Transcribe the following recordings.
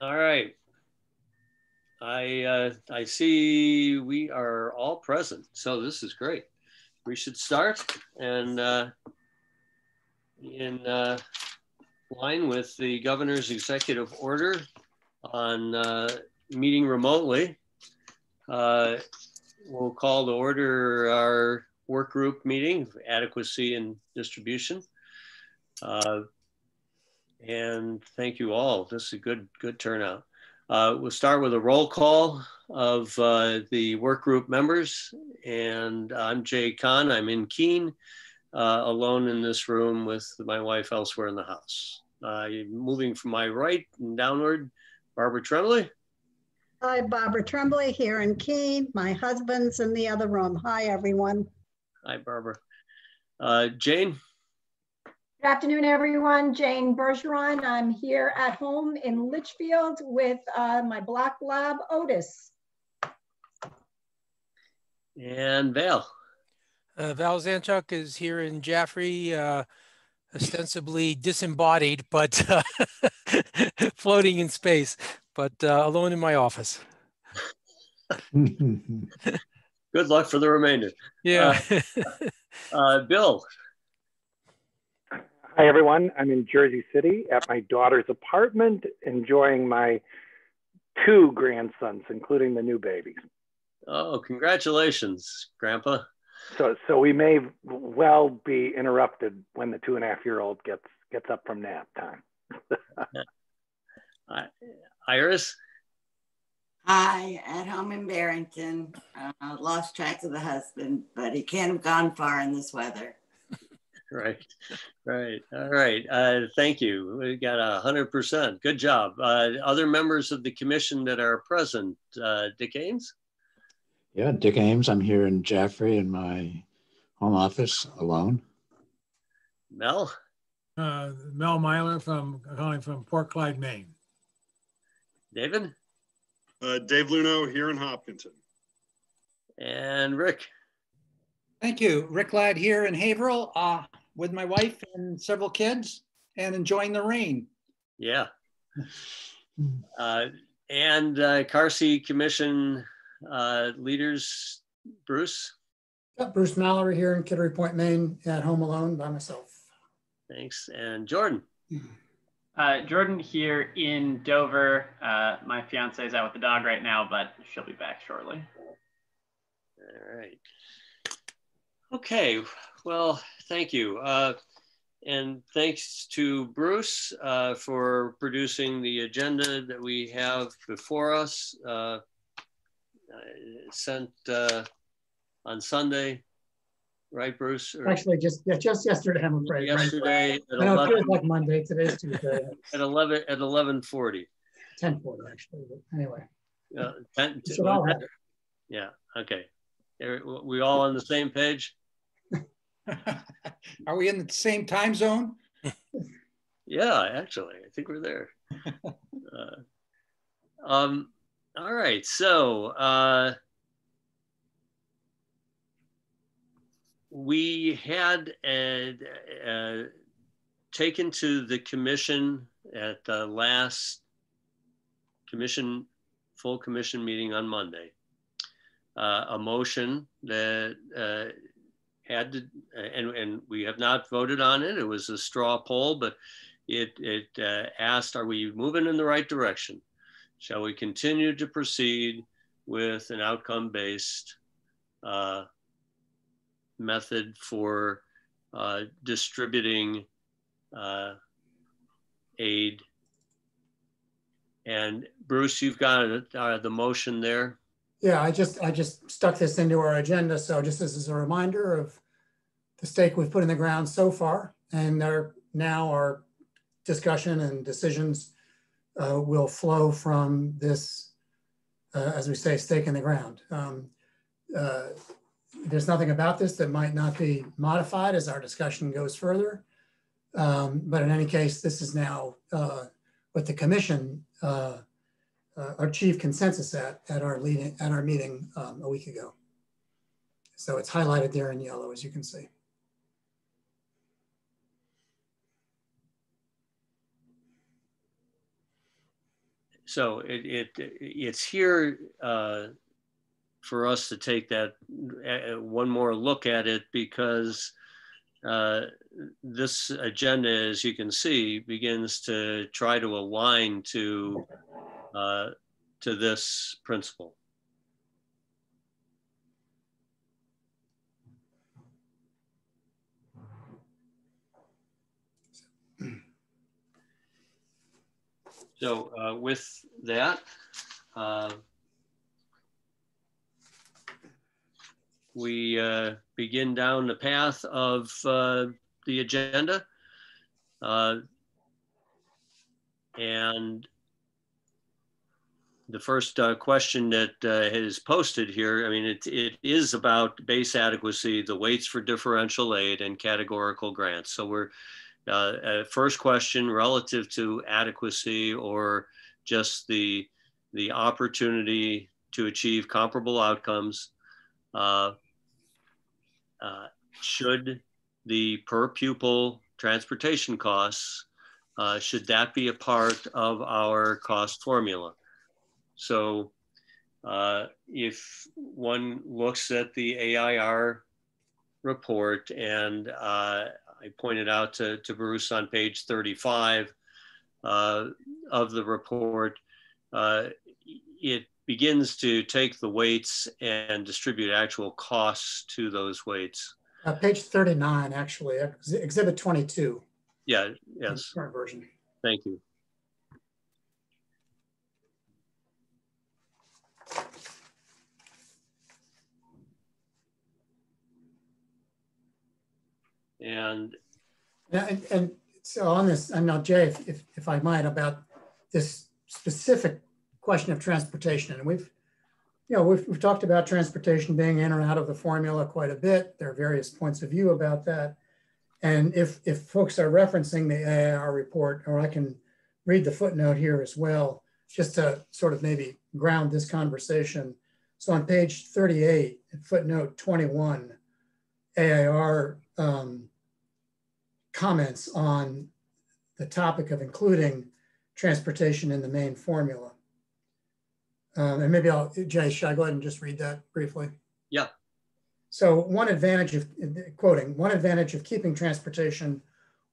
All right. I see we are all present, so this is great. We should start, and in line with the governor's executive order on meeting remotely, we'll call to order our work group meeting, Adequacy and Distribution. And thank you all. This is a good turnout. We'll start with a roll call of the work group members. And I'm Jay Kahn. I'm in Keene, alone in this room with my wife elsewhere in the house. Moving from my right and downward, Barbara Tremblay. Hi, Barbara Tremblay here in Keene. My husband's in the other room. Hi, everyone. Hi, Barbara. Jane. Good afternoon, everyone. Jane Bergeron. I'm here at home in Litchfield with my black lab, Otis. And Val. Val Zanchuk is here in Jaffrey, ostensibly disembodied, but floating in space, but alone in my office. Good luck for the remainder. Yeah. Bill. Hi, everyone. I'm in Jersey City at my daughter's apartment, enjoying my 2 grandsons, including the new babies. Oh, congratulations, Grandpa. So we may well be interrupted when the 2.5-year-old gets up from nap time. Iris? Hi, at home in Barrington. Lost track of the husband, but he can't have gone far in this weather. Right. All right. Thank you. We got 100%. Good job. Other members of the commission that are present, Dick Ames? Yeah, Dick Ames. I'm here in Jaffrey in my home office alone. Mel? Mel Myler calling from Port Clyde, Maine. David? Dave Luno here in Hopkinton. And Rick? Thank you. Rick Ladd here in Haverhill with my wife and several kids and enjoying the rain. Yeah. And Carsey Commission leaders, Bruce? Yep, Bruce Mallory here in Kittery Point, Maine, at home alone by myself. Thanks. And Jordan? Jordan here in Dover. My fiance is out with the dog right now, but she'll be back shortly. All right. Okay, well, thank you. And thanks to Bruce for producing the agenda that we have before us, sent on Sunday, right, Bruce? Or actually, just yesterday, I'm afraid. Yesterday at I know it feels like Monday. Today's Tuesday. At 11:40. 10:40, actually. But anyway. Yeah. Okay. We all on the same page? Are we in the same time zone? Yeah, actually, I think we're there. All right, so we had taken to the commission at the last full commission meeting on Monday, a motion that had to, and we have not voted on it. It was a straw poll, but it asked, are we moving in the right direction? Shall we continue to proceed with an outcome-based method for distributing aid? And Bruce, you've got the motion there. Yeah, I just stuck this into our agenda. So just as a reminder of the stake we've put in the ground so far, and now our discussion and decisions will flow from this, as we say, stake in the ground. There's nothing about this that might not be modified as our discussion goes further. But in any case, this is now what the commission achieved consensus at our meeting a week ago. So it's highlighted there in yellow, as you can see. so it's here for us to take that one more look at it, because this agenda, as you can see, begins to try to align to this principle. So with that, we begin down the path of the agenda. And the first question that is posted here, I mean, it is about base adequacy, the weights for differential aid, and categorical grants. So we're first question relative to adequacy, or just the opportunity to achieve comparable outcomes. Should the per pupil transportation costs, should that be a part of our cost formula? So if one looks at the AIR report, and I pointed out to Bruce on page 35 of the report, it begins to take the weights and distribute actual costs to those weights. Page 39, actually, exhibit 22. Yeah, yes. Current version. Thank you. And so on this, and now Jay, if I might, about this specific question of transportation, and we've talked about transportation being in or out of the formula quite a bit. There are various points of view about that. And if folks are referencing the AIR report, or I can read the footnote here as well, just to sort of maybe ground this conversation. So on page 38, footnote 21, AIR comments on the topic of including transportation in the main formula. And maybe Jay, should I go ahead and just read that briefly? Yeah. So one advantage of, quoting, one advantage of keeping transportation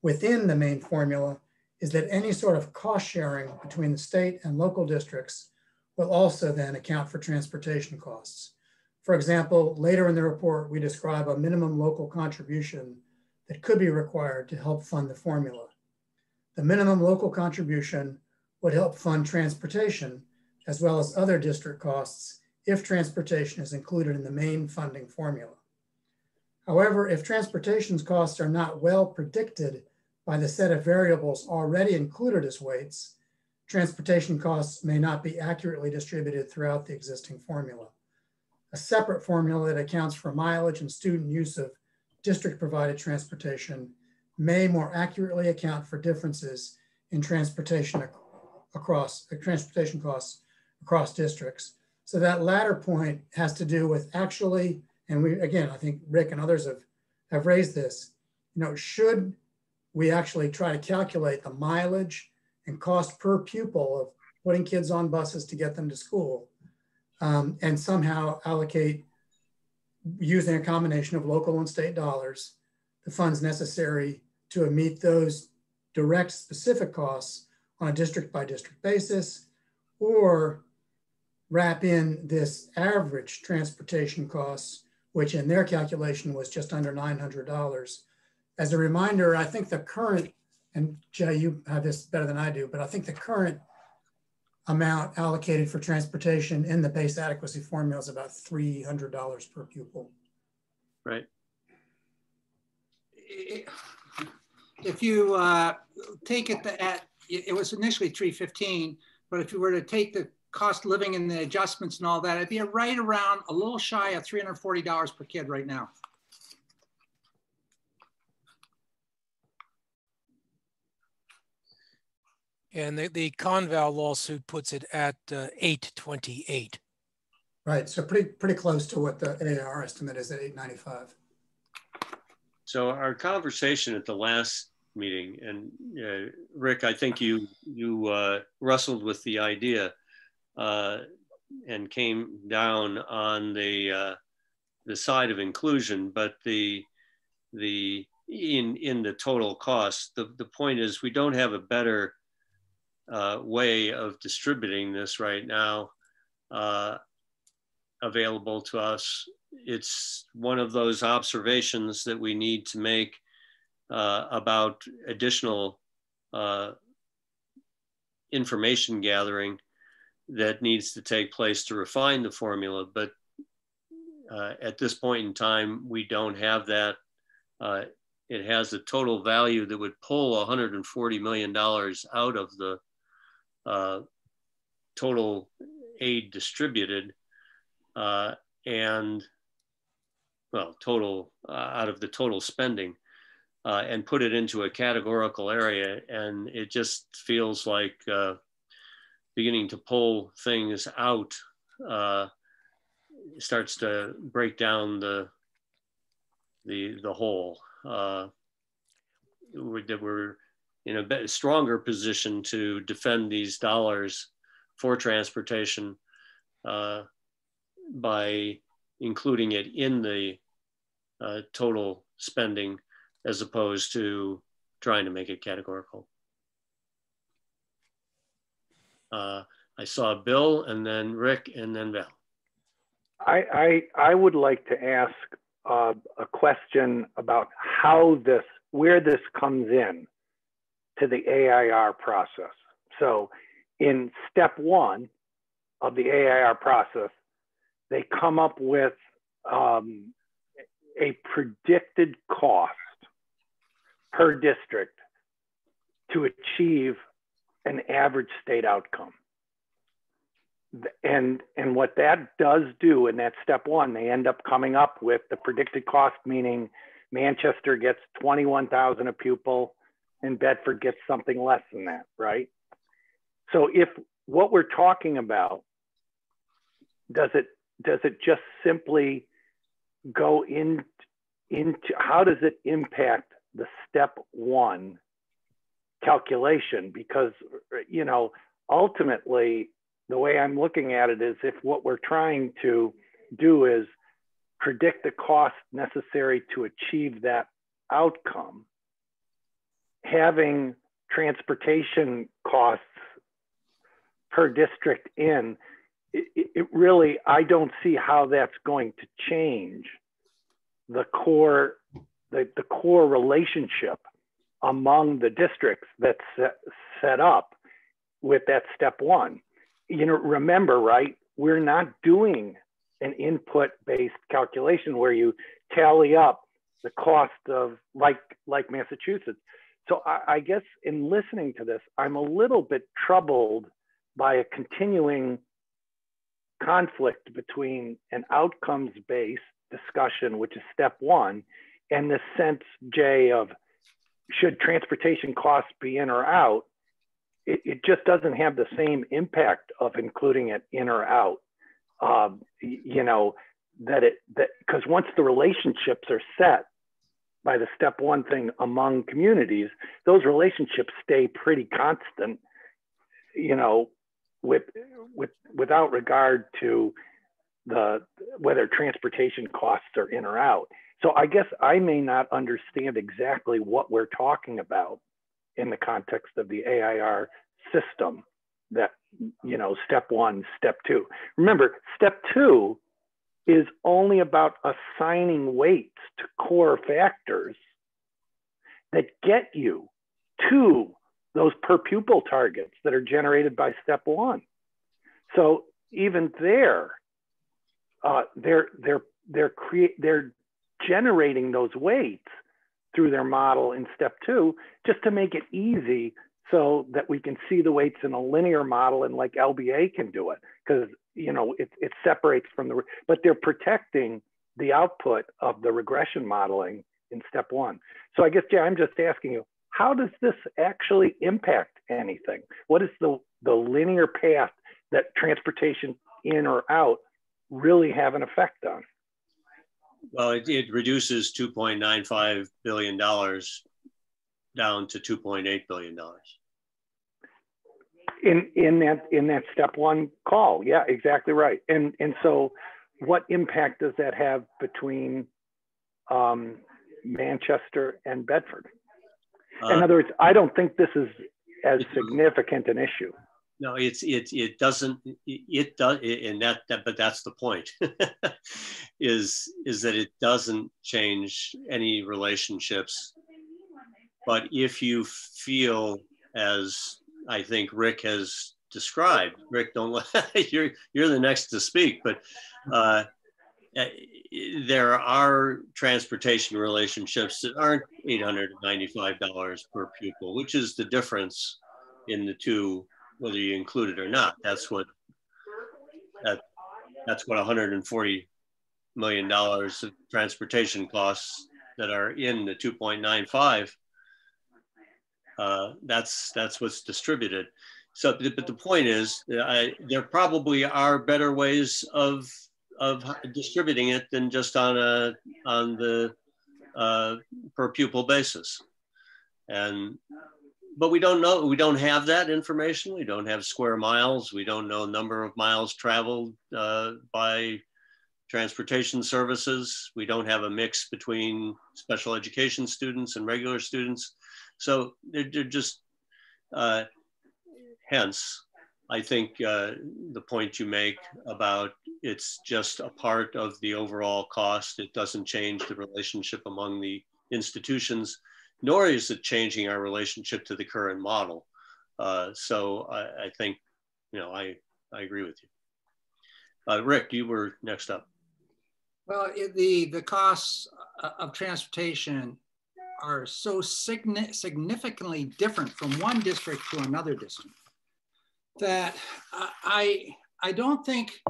within the main formula is that any sort of cost sharing between the state and local districts will also then account for transportation costs. For example, later in the report, we describe a minimum local contribution that could be required to help fund the formula. The minimum local contribution would help fund transportation as well as other district costs if transportation is included in the main funding formula. However, if transportation costs are not well predicted by the set of variables already included as weights, transportation costs may not be accurately distributed throughout the existing formula. A separate formula that accounts for mileage and student use of district-provided transportation may more accurately account for differences in transportation costs across districts. So that latter point has to do with actually, and we, again, I think Rick and others have raised this, should we actually try to calculate the mileage and cost per pupil of putting kids on buses to get them to school, and somehow allocate, using a combination of local and state dollars, the funds necessary to meet those direct specific costs on a district by district basis, or wrap in this average transportation costs, which in their calculation was just under $900. As a reminder, I think the current, and Jay, you have this better than I do, but I think the current amount allocated for transportation in the base adequacy formula is about $300 per pupil. Right. If you take it it was initially $315, but if you were to take the cost of living and the adjustments and all that, it'd be right around a little shy of $340 per kid right now. And the Conval lawsuit puts it at $828. Right, so pretty close to what the AR estimate is at $895. So our conversation at the last meeting. And Rick, I think you wrestled with the idea and came down on the side of inclusion, but in the total cost, the point is we don't have a better way of distributing this right now available to us. It's one of those observations that we need to make about additional information gathering that needs to take place to refine the formula. But at this point in time, we don't have that. It has a total value that would pull $140 million out of the total aid distributed and, well, total out of the total spending and put it into a categorical area. And it just feels like beginning to pull things out starts to break down the whole. We're in a stronger position to defend these dollars for transportation by including it in the total spending as opposed to trying to make it categorical. I saw Bill and then Rick and then Val. I would like to ask a question about where this comes in to the AIR process. So in step 1 of the AIR process, they come up with a predicted cost per district to achieve an average state outcome. And what that does do in that step 1, they end up coming up with the predicted cost, meaning Manchester gets 21,000 a pupil and Bedford gets something less than that, right? So if what we're talking about, does it just simply go into how does it impact the step 1 calculation? Because, you know, ultimately, the way I'm looking at it is if what we're trying to do is predict the cost necessary to achieve that outcome, having transportation costs per district in, it really, I don't see how that's going to change the core relationship among the districts that's set up with that step 1. You know, remember, right, we're not doing an input-based calculation where you tally up the cost of like Massachusetts. So I guess in listening to this, I'm a little bit troubled by a continuing conflict between an outcomes-based discussion, which is step 1, and the sense, Jay, of should transportation costs be in or out. It just doesn't have the same impact of including it in or out. You know, because once the relationships are set by the step 1 thing among communities, those relationships stay pretty constant, you know, without regard to whether transportation costs are in or out. So I guess I may not understand exactly what we're talking about in the context of the AIR system, that, you know, step 1, step 2. Remember, step 2 is only about assigning weights to core factors that get you to those per pupil targets that are generated by step 1. So even they're generating those weights through their model in step 2, just to make it easy so that we can see the weights in a linear model, and like LBA can do it, because, you know, it separates from but they're protecting the output of the regression modeling in step 1. So I guess, Jay, I'm just asking you, how does this actually impact anything? What is the linear path that transportation in or out really have an effect on? Well, it reduces $2.95 billion down to $2.8 billion. In that step one call. Yeah, exactly right. And so what impact does that have between Manchester and Bedford? In other words, I don't think this is as significant an issue. No, it doesn't, and but that's the point, is that it doesn't change any relationships. But if you feel, as I think Rick has described, Rick, don't you're the next to speak, but there are transportation relationships that aren't $895 per pupil, which is the difference in the two, whether you include it or not. That's what $140 million of transportation costs that are in the 2.95. That's what's distributed. So, but the point is, there probably are better ways of distributing it than just on the per pupil basis. But we don't know, we don't have that information. We don't have square miles. We don't know number of miles traveled by transportation services. We don't have a mix between special education students and regular students. So they're just, hence, I think the point you make about it's just a part of the overall cost. It doesn't change the relationship among the institutions, nor is it changing our relationship to the current model. So I think, I agree with you. Rick, you were next up. Well, the costs of transportation are so significantly different from one district to another district that I don't think,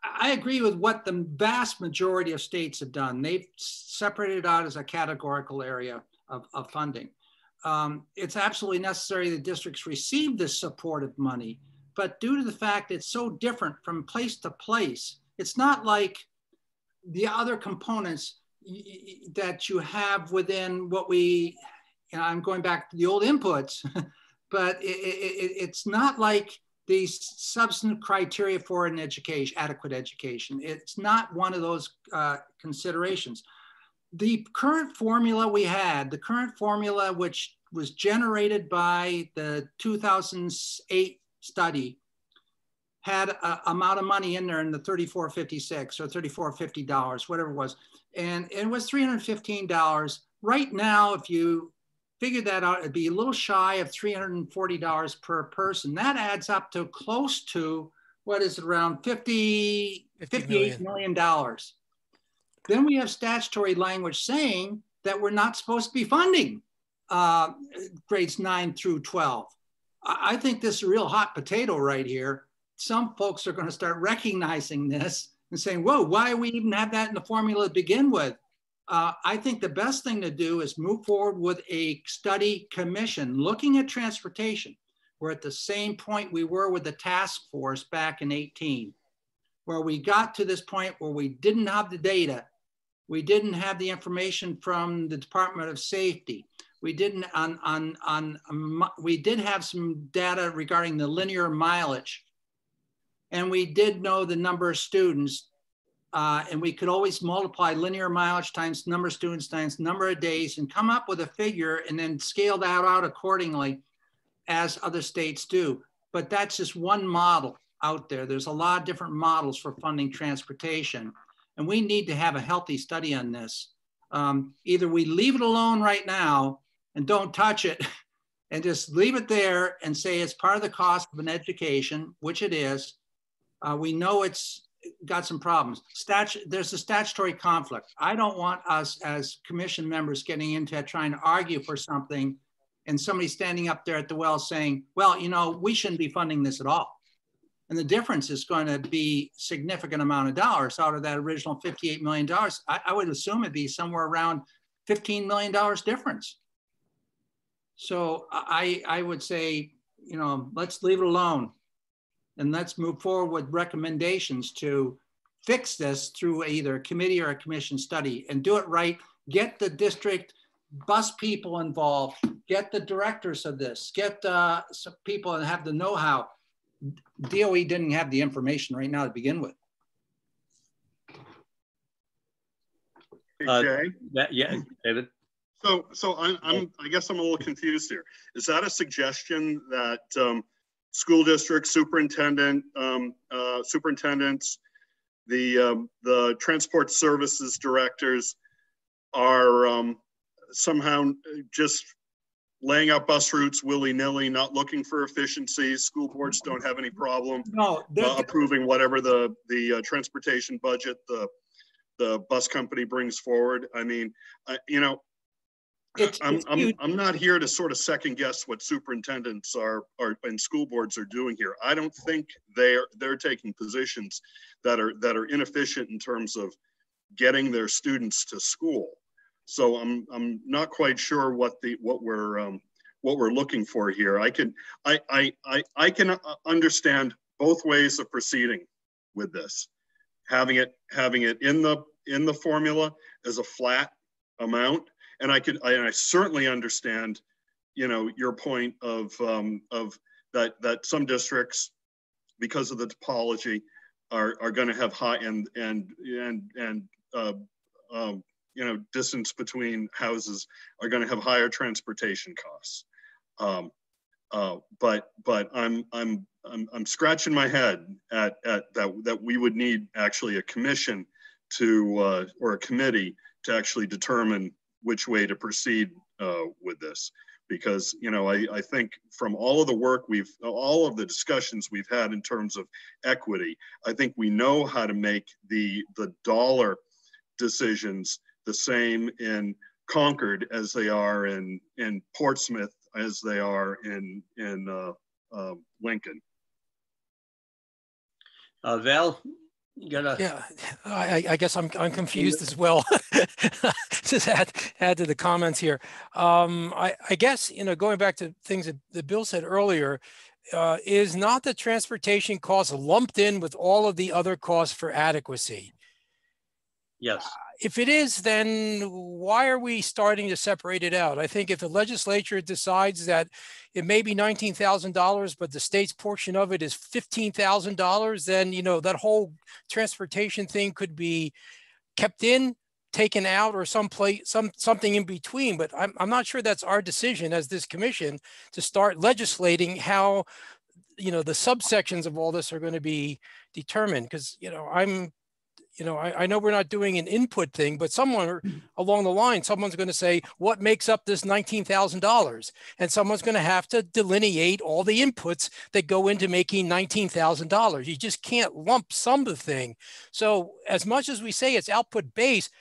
I agree with what the vast majority of states have done. They've separated it out as a categorical area of funding. It's absolutely necessary that districts receive this supportive money, but due to the fact it's so different from place to place, it's not like the other components that you have within what we, I'm going back to the old inputs, but it's not like these substantive criteria for an education, adequate education. It's not one of those considerations. The current formula we had, the current formula which was generated by the 2008 study, had an amount of money in there in the $34.56 or $34.50, whatever it was. And it was $315. Right now, if you figure that out, it'd be a little shy of $340 per person. That adds up to close to, what is it, around $58 million. Then we have statutory language saying that we're not supposed to be funding grades 9 through 12. I think this is a real hot potato right here. Some folks are going to start recognizing this and saying, whoa, why do we even have that in the formula to begin with? I think the best thing to do is move forward with a study commission looking at transportation. We're at the same point we were with the task force back in 18, where we got to this point where we didn't have the data. We didn't have the information from the Department of Safety. We didn't we did have some data regarding the linear mileage. And we did know the number of students, and we could always multiply linear mileage times number of students times number of days and come up with a figure and then scale that out accordingly as other states do. But that's just one model out there. There's a lot of different models for funding transportation. And we need to have a healthy study on this. Either we leave it alone right now and don't touch it and just leave it there and say it's part of the cost of an education, which it is. We know it's got some problems. There's a statutory conflict. I don't want us as commission members getting into trying to argue for something and somebody standing up there at the well saying, well, we shouldn't be funding this at all. And the difference is going to be significant amount of dollars out of that original $58 million. I would assume it'd be somewhere around $15 million difference. So I would say, let's leave it alone. And let's move forward with recommendations to fix this through either a committee or a commission study and do it right. Get the district bus people involved, get the directors of this, get some people and have the know-how. DOE didn't have the information right now to begin with. Hey, Jay. Yeah, David. So I guess I'm a little confused here. Is that a suggestion that school district superintendents, the transport services directors are somehow just laying out bus routes willy-nilly, not looking for efficiencies? School boards don't have any problem approving whatever the transportation budget the bus company brings forward. I mean, you know, I'm not here to sort of second guess what superintendents are and school boards are doing here. I don't think they're taking positions that are inefficient in terms of getting their students to school. So I'm not quite sure what we're looking for here. I can understand both ways of proceeding with this. Having it in the formula as a flat amount. And I certainly understand, you know, your point of that some districts, because of the topology, are going to have high you know, distance between houses are going to have higher transportation costs. But I'm scratching my head at that we would need actually a commission to or a committee to actually determine which way to proceed with this, because, you know, I think from all of the work all of the discussions we've had in terms of equity, I think we know how to make the dollar decisions the same in Concord as they are in Portsmouth, as they are in Lincoln. Val, you gotta. Yeah, I guess I'm confused as well. Just add to the comments here. I guess, you know, going back to things that Bill said earlier, is not the transportation costs lumped in with all of the other costs for adequacy? Yes. If it is, then why are we starting to separate it out? I think if the legislature decides that it may be $19,000, but the state's portion of it is $15,000, then, you know, that whole transportation thing could be kept in, taken out, or something in between. But I'm not sure that's our decision as this commission to start legislating how, you know, the subsections of all this are going to be determined. Because, you know, I know we're not doing an input thing, but somewhere along the line, someone's going to say, what makes up this $19,000? And someone's going to have to delineate all the inputs that go into making $19,000. You just can't lump sum the thing. So as much as we say it's output based,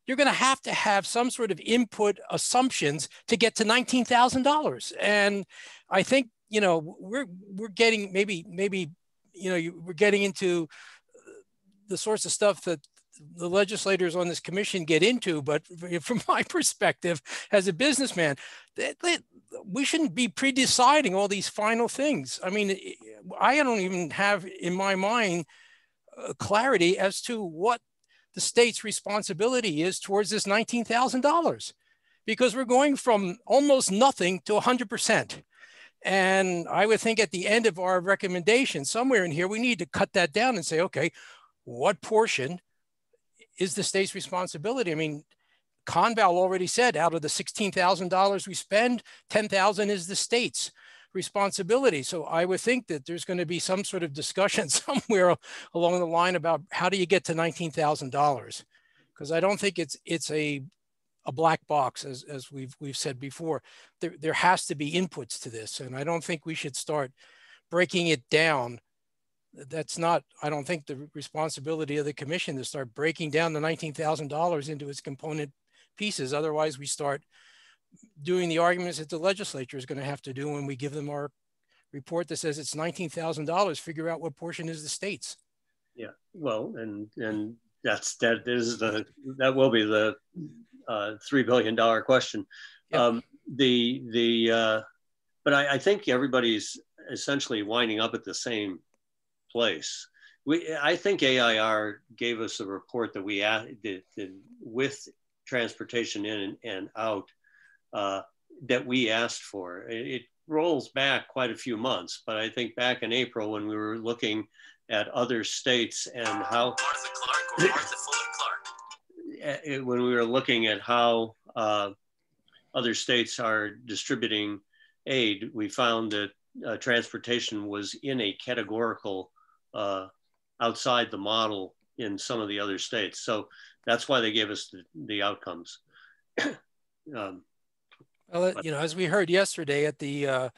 you're going to have some sort of input assumptions to get to $19,000. And I think, you know, we're getting maybe, you know, we're getting into the sorts of stuff that the legislators on this commission get into. But from my perspective as a businessman, we shouldn't be pre-deciding all these final things. I mean, I don't even have in my mind clarity as to what the state's responsibility is towards this $19,000, because we're going from almost nothing to 100%. And I would think at the end of our recommendation, somewhere in here, we need to cut that down and say, okay, what portion is the state's responsibility? I mean, Conval already said out of the $16,000 we spend, $10,000 is the state's responsibility. So I would think that there's going to be some sort of discussion somewhere along the line about how do you get to $19,000? Because I don't think it's a black box, as we've said before. There has to be inputs to this, and I don't think we should start breaking it down. That's not, I don't think, the responsibility of the commission to start breaking down the $19,000 into its component pieces. Otherwise, we start doing the arguments that the legislature is going to have to do when we give them our report that says it's $19,000, figure out what portion is the state's. Yeah, well, and that will be the $3 billion question. Yep. But I think everybody's essentially winding up at the same place. I think AIR gave us a report that we did with transportation in and out that we asked for. It rolls back quite a few months, but I think back in April when we were looking at other states and how when we were looking at how other states are distributing aid, we found that transportation was in a categorical outside the model in some of the other states. So that's why they gave us the outcomes. Well, you know, as we heard yesterday at the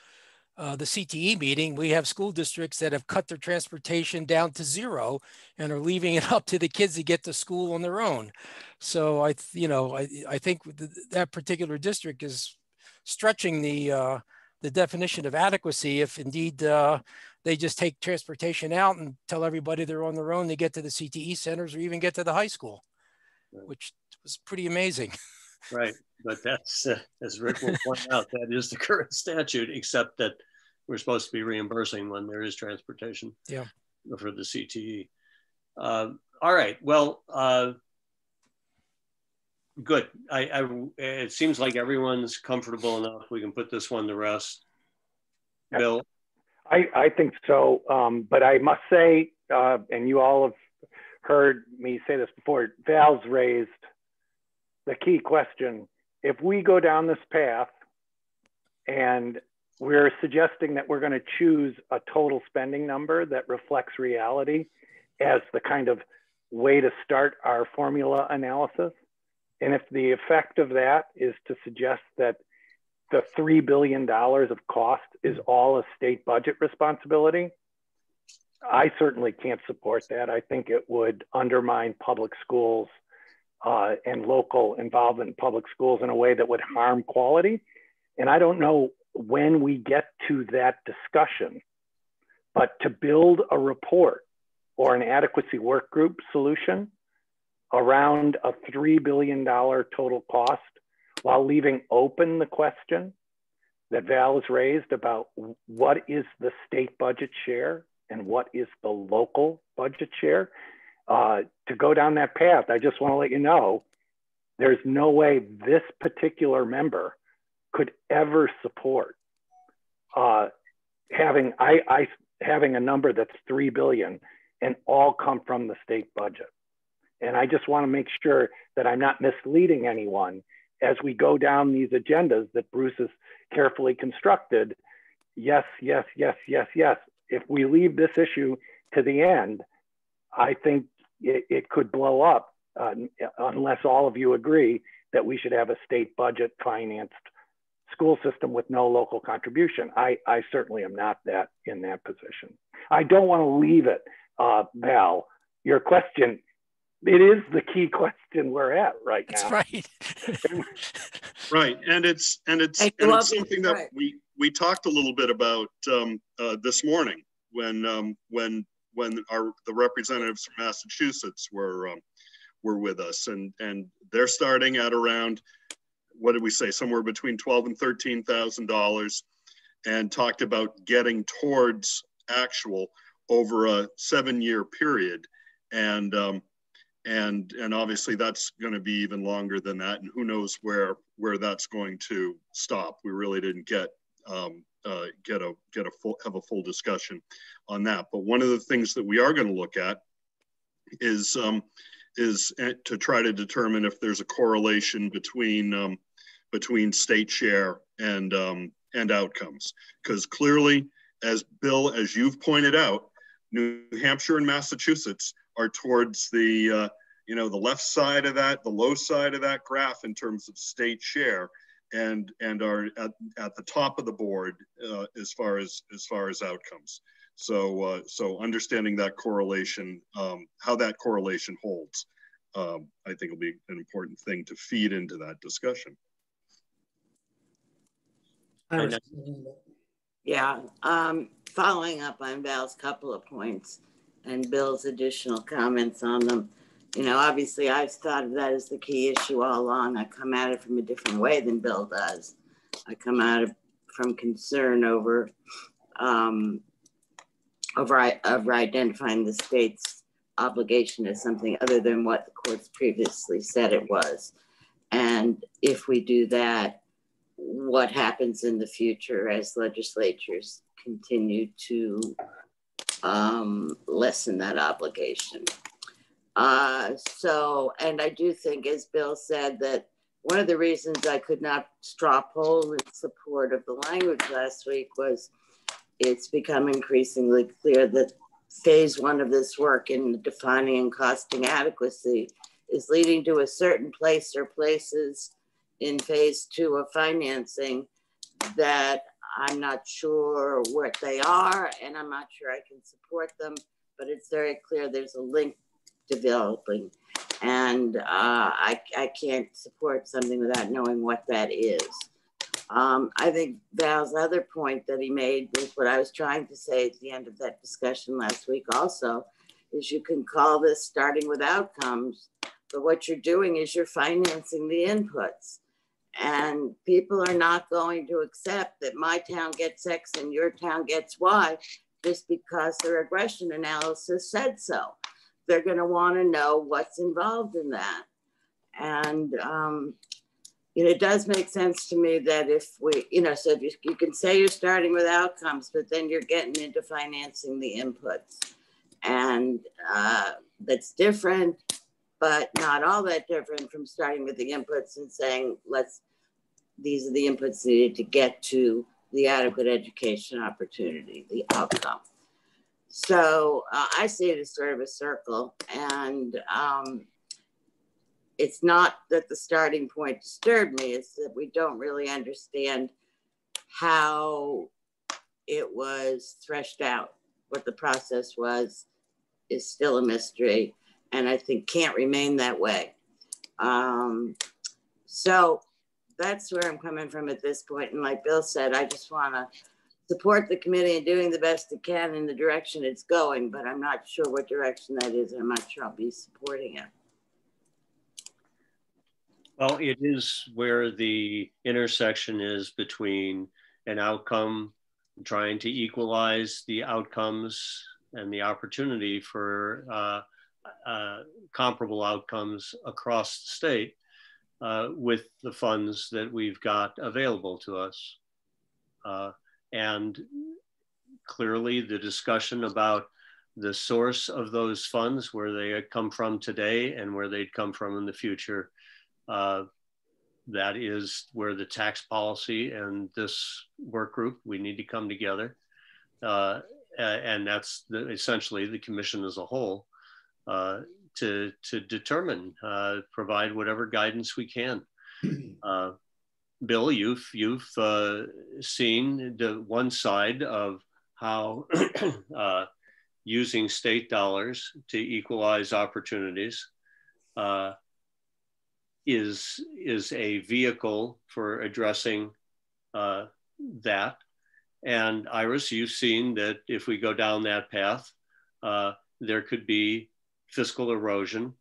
CTE meeting, we have school districts that have cut their transportation down to zero and are leaving it up to the kids to get to school on their own. So I think that particular district is stretching the definition of adequacy if indeed they just take transportation out and tell everybody they're on their own to get to the CTE centers or even get to the high school, which was pretty amazing. Right, but that's, as Rick will point out, that is the current statute, except that we're supposed to be reimbursing when there is transportation for the CTE. All right, well, good. It seems like everyone's comfortable enough. We can put this one to rest. Bill? I think so, but I must say, and you all have heard me say this before, Val's raised the key question. If we go down this path and we're suggesting that we're going to choose a total spending number that reflects reality as the kind of way to start our formula analysis, and if the effect of that is to suggest that the $3 billion of cost is all a state budget responsibility, I certainly can't support that. I think it would undermine public schools and local involvement in public schools in a way that would harm quality. And I don't know when we get to that discussion, but to build a report or an adequacy work group solution around a $3 billion total cost while leaving open the question that Val has raised about what is the state budget share and what is the local budget share, to go down that path, I just want to let you know, there's no way this particular member could ever support having a number that's 3 billion and all come from the state budget. And I just want to make sure that I'm not misleading anyone as we go down these agendas that Bruce has carefully constructed. Yes, yes, yes, yes, yes. If we leave this issue to the end, I think it could blow up unless all of you agree that we should have a state budget financed school system with no local contribution. I certainly am not in that position. I don't want to leave it, Val. Your question, it is the key question we're at right now. That's right. Right, and it's something that we talked a little bit about this morning when the representatives from Massachusetts were with us, and they're starting at around, what did we say, somewhere between $12,000 and $13,000, and talked about getting towards actual over a 7-year period, and obviously that's going to be even longer than that, and who knows where that's going to stop. We really didn't have a full discussion on that. But one of the things that we are going to look at is to try to determine if there's a correlation between state share and outcomes, because clearly, as Bill, as you've pointed out, New Hampshire and Massachusetts are towards the the left side of that, the low side of that graph in terms of state share, and are at the top of the board as far as outcomes. So understanding that correlation, how that correlation holds, I think will be an important thing to feed into that discussion. Yeah, following up on Val's couple of points and Bill's additional comments on them, obviously I've thought of that as the key issue all along. I come at it from a different way than Bill does. I come at it from concern over identifying the state's obligation as something other than what the courts previously said it was. And if we do that, what happens in the future as legislatures continue to lessen that obligation. And I do think, as Bill said, that one of the reasons I could not straw poll in support of the language last week was it's become increasingly clear that phase one of this work in defining and costing adequacy is leading to a certain place or places in phase two of financing that I'm not sure what they are, and I'm not sure I can support them, but it's very clear there's a link developing. And I can't support something without knowing what that is. I think Val's other point that he made was what I was trying to say at the end of that discussion last week also, is you can call this starting with outcomes, but what you're doing is you're financing the inputs. And people are not going to accept that my town gets X and your town gets Y just because the regression analysis said so. They're going to want to know what's involved in that. And it does make sense to me that if we, so if you can say you're starting with outcomes, but then you're getting into financing the inputs. And that's different, but not all that different from starting with the inputs and saying, these are the inputs needed to get to the adequate education opportunity, the outcome. So I see it as sort of a circle, and it's not that the starting point disturbed me, it's that we don't really understand how it was threshed out. What the process was is still a mystery, and I think can't remain that way. So that's where I'm coming from at this point. And like Bill said, I just want to support the committee in doing the best it can in the direction it's going, but I'm not sure what direction that is. I'm not sure I'll be supporting it. Well, it is where the intersection is between an outcome, trying to equalize the outcomes and the opportunity for comparable outcomes across the state with the funds that we've got available to us. And clearly the discussion about the source of those funds, where they come from today and where they'd come from in the future, that is where the tax policy and this work group, we need to come together. And that's essentially the commission as a whole to determine, provide whatever guidance we can. Bill, you've seen the one side of how using state dollars to equalize opportunities is a vehicle for addressing that. And Iris, you've seen that if we go down that path, there could be fiscal erosion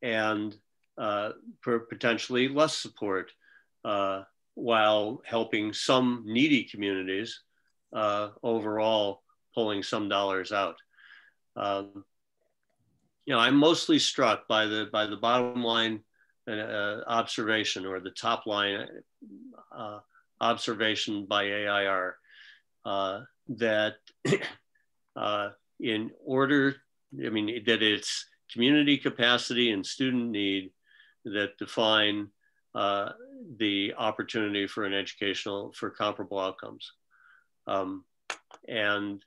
and potentially less support while helping some needy communities overall, pulling some dollars out. I'm mostly struck by the bottom line observation, or the top line observation by AIR, that in order, that it's community capacity and student need that define the opportunity for an for comparable outcomes. And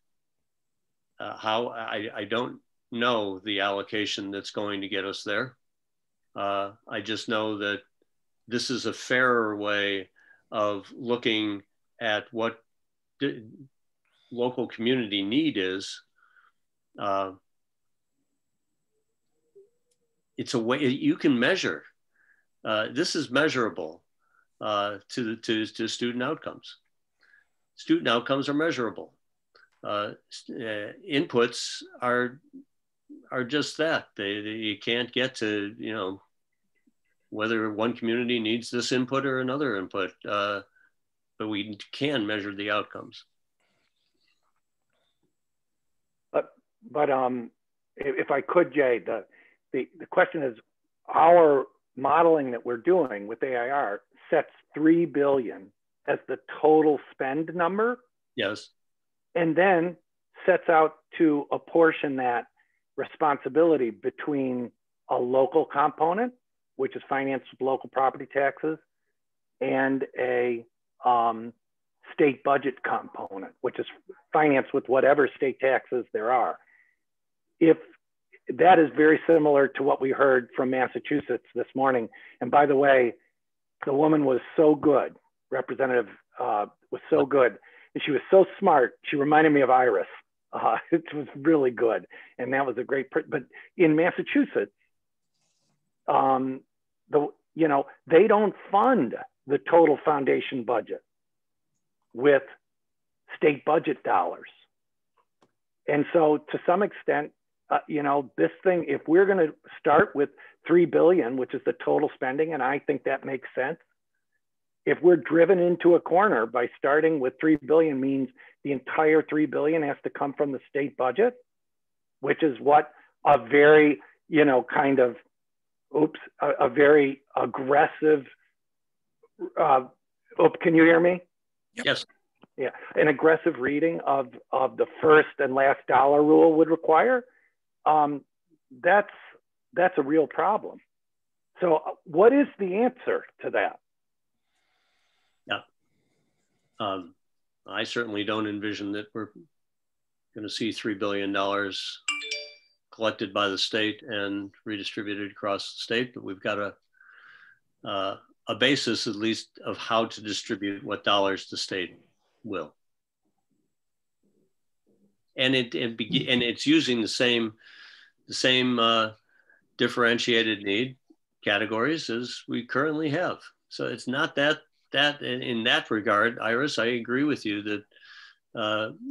how, I don't know the allocation that's going to get us there. I just know that this is a fairer way of looking at what local community need is. It's a way you can measure. This is measurable to student outcomes. Student outcomes are measurable. Inputs are just that. You can't get to, whether one community needs this input or another input, but we can measure the outcomes. But if I could, Jay, the question is, our modeling that we're doing with AIR sets 3 billion as the total spend number. Yes. And then sets out to apportion that responsibility between a local component, which is financed with local property taxes, and a state budget component, which is financed with whatever state taxes there are. If that is very similar to what we heard from Massachusetts this morning. And by the way, the woman was so good, Representative was so good. And she was so smart. She reminded me of Iris. It was really good. And that was a great, but in Massachusetts, they don't fund the total foundation budget with state budget dollars. And so to some extent, this thing, if we're going to start with 3 billion, which is the total spending, and I think that makes sense, if we're driven into a corner by starting with 3 billion means the entire 3 billion has to come from the state budget, which is what a very, a very aggressive, can you hear me? Yes. Yeah, an aggressive reading of the first and last dollar rule would require. That's a real problem. So what is the answer to that? Yeah, I certainly don't envision that we're going to see $3 billion collected by the state and redistributed across the state, but we've got a basis at least of how to distribute what dollars the state will. And it's using the same differentiated need categories as we currently have. So it's not that in that regard, Iris, I agree with you that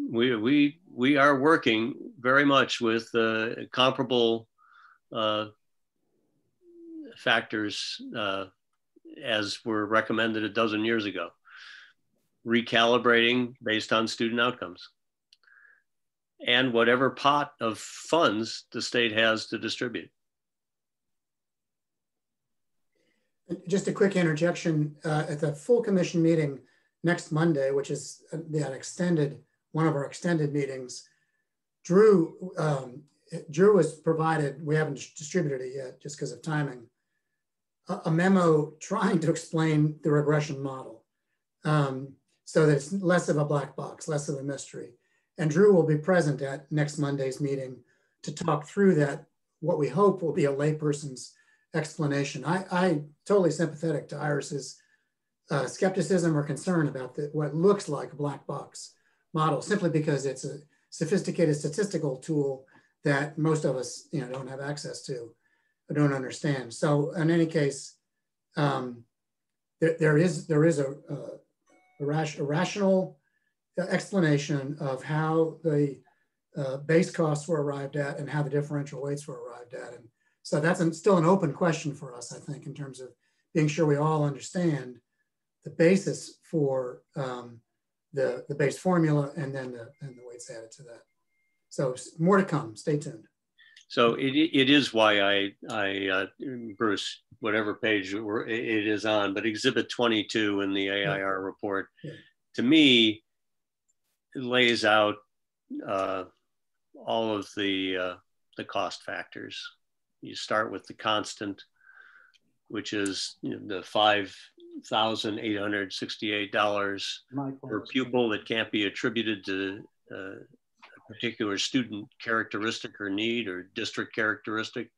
we are working very much with comparable factors as were recommended a dozen years ago, recalibrating based on student outcomes and whatever pot of funds the state has to distribute. Just a quick interjection, at the full commission meeting next Monday, which is one of our extended meetings, Drew was provided, we haven't distributed it yet just because of timing, a memo trying to explain the regression model so that it's less of a black box, less of a mystery. And Drew will be present at next Monday's meeting to talk through that, what we hope will be a layperson's explanation. I totally sympathetic to Iris's skepticism or concern about what looks like a black box model, simply because it's a sophisticated statistical tool that most of us don't have access to or don't understand. So in any case, there is a rational explanation of how the base costs were arrived at and how the differential weights were arrived at. And so that's still an open question for us, I think, in terms of being sure we all understand the basis for the base formula and then the weights added to that. So more to come, stay tuned. So it is why I Bruce, whatever page it is on, but Exhibit 22 in the AIR report, to me, it lays out all of the cost factors. You start with the constant, which is the $5,868 per pupil that can't be attributed to a particular student characteristic or need or district characteristic.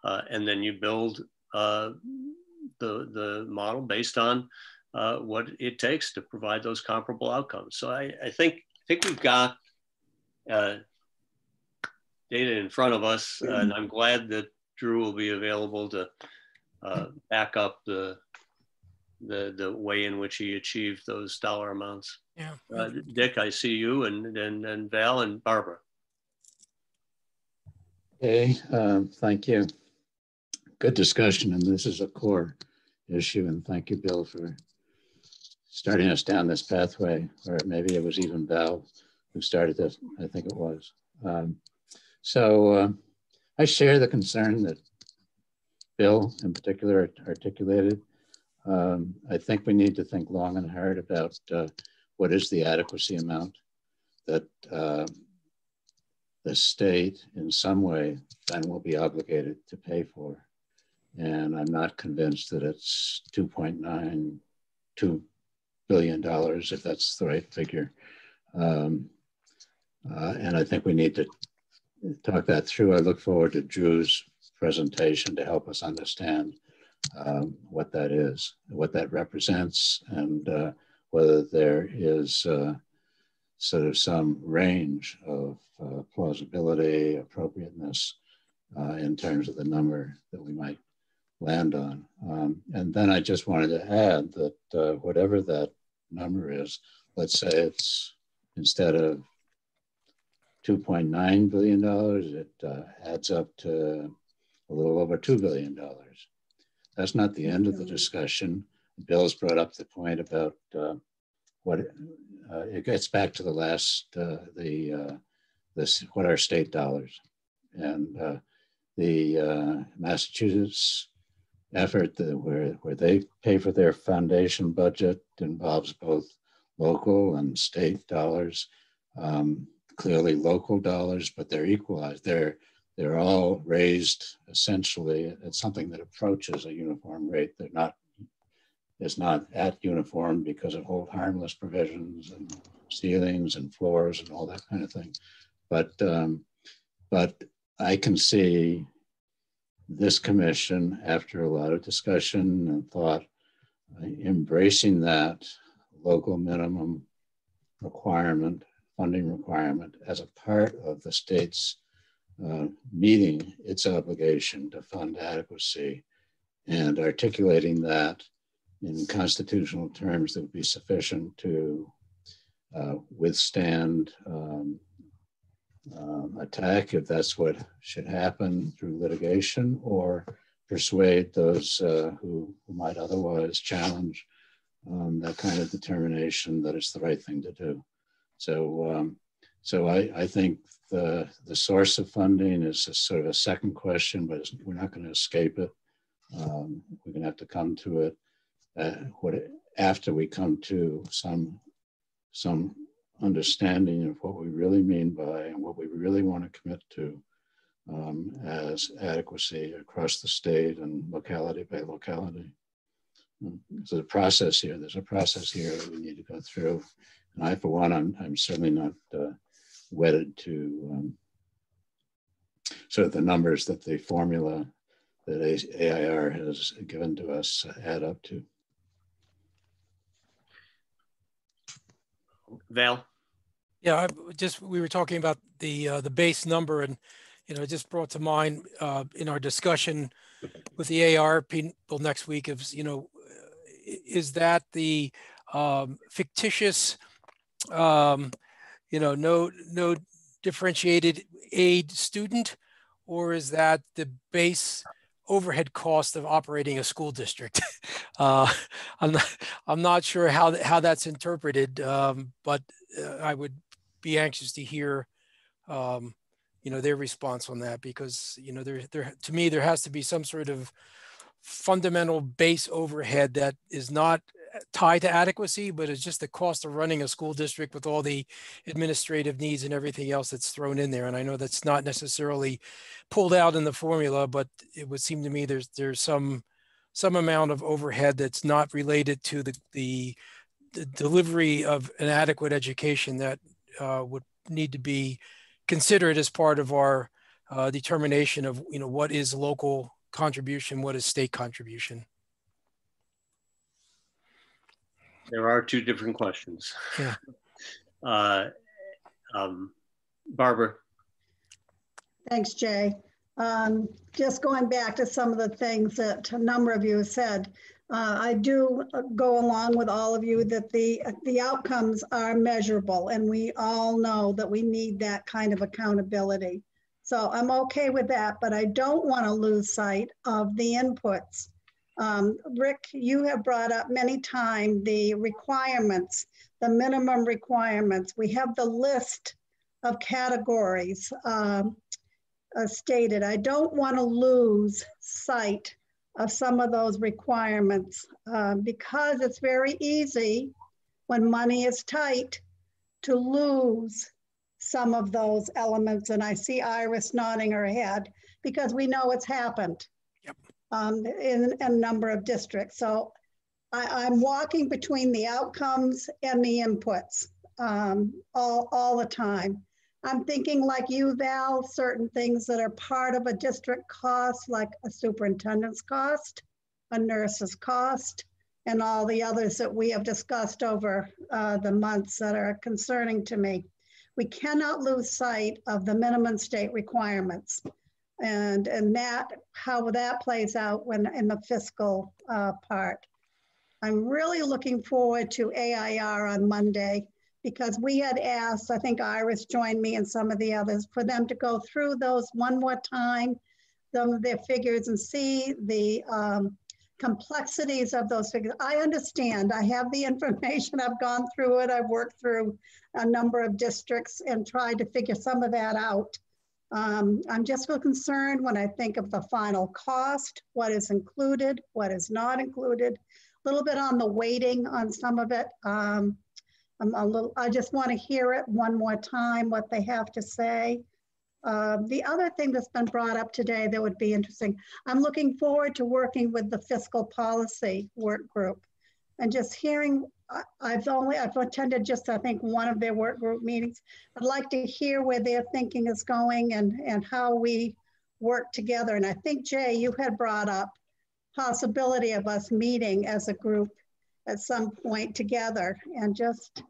And then you build the model based on what it takes to provide those comparable outcomes. So I think we've got data in front of us, and I'm glad that Drew will be available to back up the way in which he achieved those dollar amounts. Yeah. Dick, I see you, and Val and Barbara. Okay, thank you. Good discussion, and this is a core issue, and thank you, Bill, for starting us down this pathway, or maybe it was even Val who started this, I think it was. So I share the concern that Bill in particular articulated. I think we need to think long and hard about what is the adequacy amount that the state in some way then will be obligated to pay for. And I'm not convinced that it's $2.92 billion, if that's the right figure. And I think we need to talk that through. I look forward to Drew's presentation to help us understand what that is, what that represents, and whether there is sort of some range of plausibility, appropriateness in terms of the number that we might land on. And then I just wanted to add that whatever that number is, let's say it's instead of $2.9 billion, it adds up to a little over $2 billion. That's not the end of the discussion. Bill's brought up the point about what it gets back to the last, what are state dollars? And the Massachusetts effort where they pay for their foundation budget involves both local and state dollars. Clearly local dollars, but they're equalized. They're all raised essentially at something that approaches a uniform rate. It's not at uniform because of hold harmless provisions and ceilings and floors and all that kind of thing. But I can see this commission, after a lot of discussion and thought, embracing that local minimum requirement, funding requirement, as a part of the state's meeting its obligation to fund adequacy, and articulating that in constitutional terms that would be sufficient to withstand attack, if that's what should happen through litigation, or persuade those who might otherwise challenge that kind of determination that it's the right thing to do. So I think the source of funding is a sort of a second question, but we're not going to escape it. We're going to have to come to it after we come to some understanding of what we really mean by and what we really want to commit to as adequacy across the state and locality by locality. There's a process here. There's a process here that we need to go through. And I, for one, I'm certainly not wedded to sort of the numbers that the formula that AIR has given to us add up to. Val? Yeah, we were talking about the base number, and it just brought to mind in our discussion with the AR people next week of, is that the fictitious, no differentiated aid student, or is that the base overhead cost of operating a school district? I'm not sure how that's interpreted, but I would be anxious to hear, their response on that, because to me there has to be some sort of fundamental base overhead that is not tied to adequacy, but it's just the cost of running a school district with all the administrative needs and everything else that's thrown in there. And I know that's not necessarily pulled out in the formula, but it would seem to me there's some amount of overhead that's not related to the delivery of an adequate education that would need to be considered as part of our determination of what is local contribution, what is state contribution. There are two different questions. Yeah. Barbara. Thanks, Jay. Just going back to some of the things that a number of you have said, I do go along with all of you that the outcomes are measurable, and we all know that we need that kind of accountability. So I'm okay with that, but I don't want to lose sight of the inputs. Rick, you have brought up many times the requirements, the minimum requirements. We have the list of categories stated. I don't want to lose sight of some of those requirements because it's very easy when money is tight to lose some of those elements. And I see Iris nodding her head because we know it's happened in a number of districts. So I'm walking between the outcomes and the inputs all the time. I'm thinking like you, Val, certain things that are part of a district cost, like a superintendent's cost, a nurse's cost, and all the others that we have discussed over the months that are concerning to me. We cannot lose sight of the minimum state requirements and that how that plays out when in the fiscal part. I'm really looking forward to AIR on Monday because we had asked, I think Iris joined me and some of the others, for them to go through those one more time, some of their figures and see the complexities of those figures. I understand, I have the information, I've gone through it, I've worked through a number of districts and tried to figure some of that out. I'm just real concerned when I think of the final cost, what is included, what is not included, a little bit on the weighting on some of it. I just want to hear it one more time, what they have to say. The other thing that's been brought up today that would be interesting, I'm looking forward to working with the fiscal policy work group and just hearing, I've attended just, I think, one of their work group meetings. I'd like to hear where their thinking is going and how we work together. And I think, Jay, you had brought up possibility of us meeting as a group at some point together and just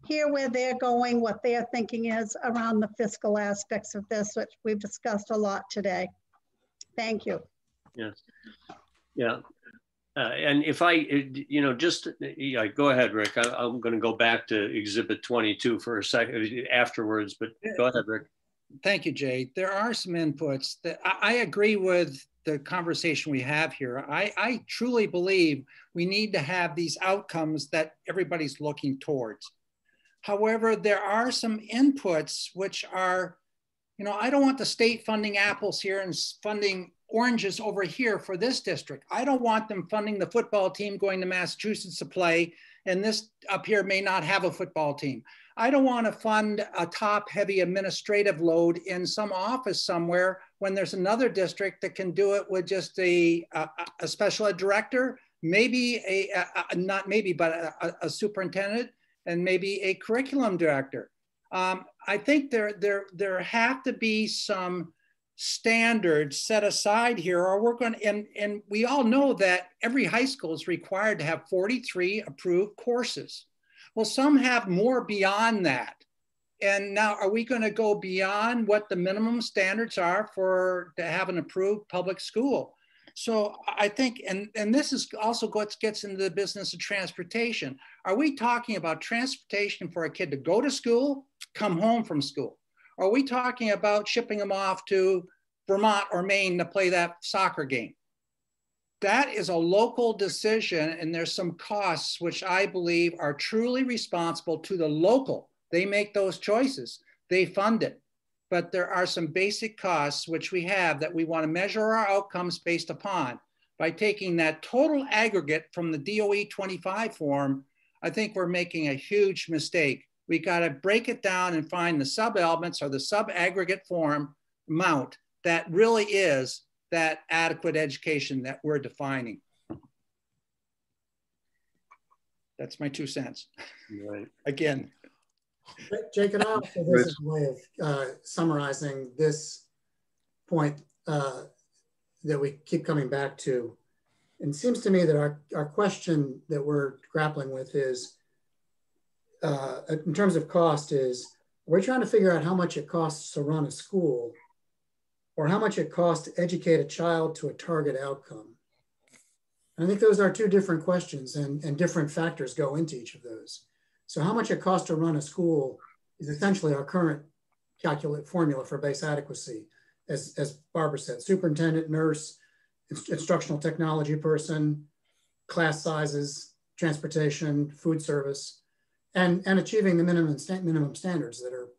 hear where they're going, what their thinking is around the fiscal aspects of this, which we've discussed a lot today. Thank you. Yes. Yeah. And if I, go ahead, Rick. I'm going to go back to Exhibit 22 for a second afterwards, but go ahead, Rick. Thank you, Jay. There are some inputs that I agree with the conversation we have here. I truly believe we need to have these outcomes that everybody's looking towards. However, there are some inputs which are, I don't want the state funding apples here and funding oranges over here for this district. I don't want them funding the football team going to Massachusetts to play, and this up here may not have a football team. I don't want to fund a top-heavy administrative load in some office somewhere when there's another district that can do it with just a special ed director, maybe a superintendent, and maybe a curriculum director. I think there have to be some standards set aside here, or we're going to, and we all know that every high school is required to have 43 approved courses. Well, some have more beyond that. And now, are we going to go beyond what the minimum standards are to have an approved public school? So I think, and this is also what gets into the business of transportation. Are we talking about transportation for a kid to go to school, come home from school? Are we talking about shipping them off to Vermont or Maine to play that soccer game? That is a local decision, and there's some costs which I believe are truly responsible to the local. They make those choices, they fund it. But there are some basic costs which we have that we want to measure our outcomes based upon. By taking that total aggregate from the DOE 25 form, I think we're making a huge mistake. We got to break it down and find the sub-elements or the sub-aggregate form amount that really is that adequate education that we're defining. That's my 2 cents. Right. Again. Jake, and I also, this is a way of summarizing this point that we keep coming back to. And it seems to me that our question that we're grappling with is, in terms of cost, is we're trying to figure out how much it costs to run a school or how much it costs to educate a child to a target outcome. And I think those are two different questions, and different factors go into each of those. So how much it costs to run a school is essentially our current formula for base adequacy. As Barbara said, superintendent, nurse, instructional technology person, class sizes, transportation, food service, and achieving the minimum standards that are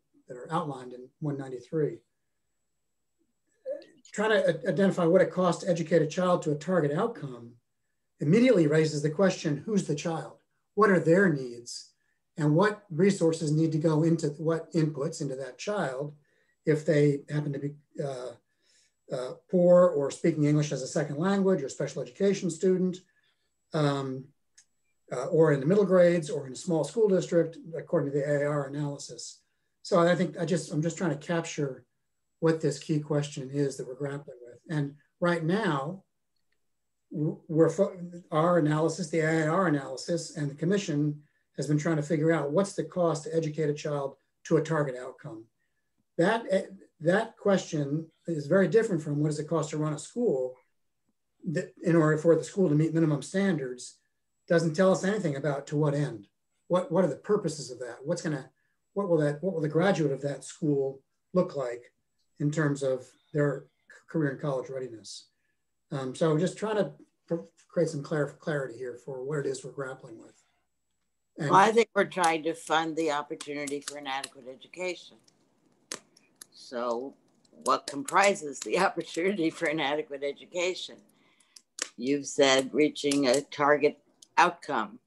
outlined in 193. trying to identify what it costs to educate a child to a target outcome immediately raises the question, who's the child? What are their needs? And what resources need to go into what inputs into that child if they happen to be poor or speaking English as a second language or special education student, or in the middle grades or in a small school district, according to the AIR analysis. So I think I'm just trying to capture what this key question is that we're grappling with. And right now, our analysis, the AIR analysis, and the commission has been trying to figure out what's the cost to educate a child to a target outcome. That question is very different from what does it cost to run a school that, in order for the school to meet minimum standards. Doesn't tell us anything about to what end. What are the purposes of that? What will the graduate of that school look like in terms of their career and college readiness? So just trying to create some clarity here for what it is we're grappling with. And well, I think we're trying to fund the opportunity for an adequate education. So what comprises the opportunity for an adequate education? You've said reaching a target outcome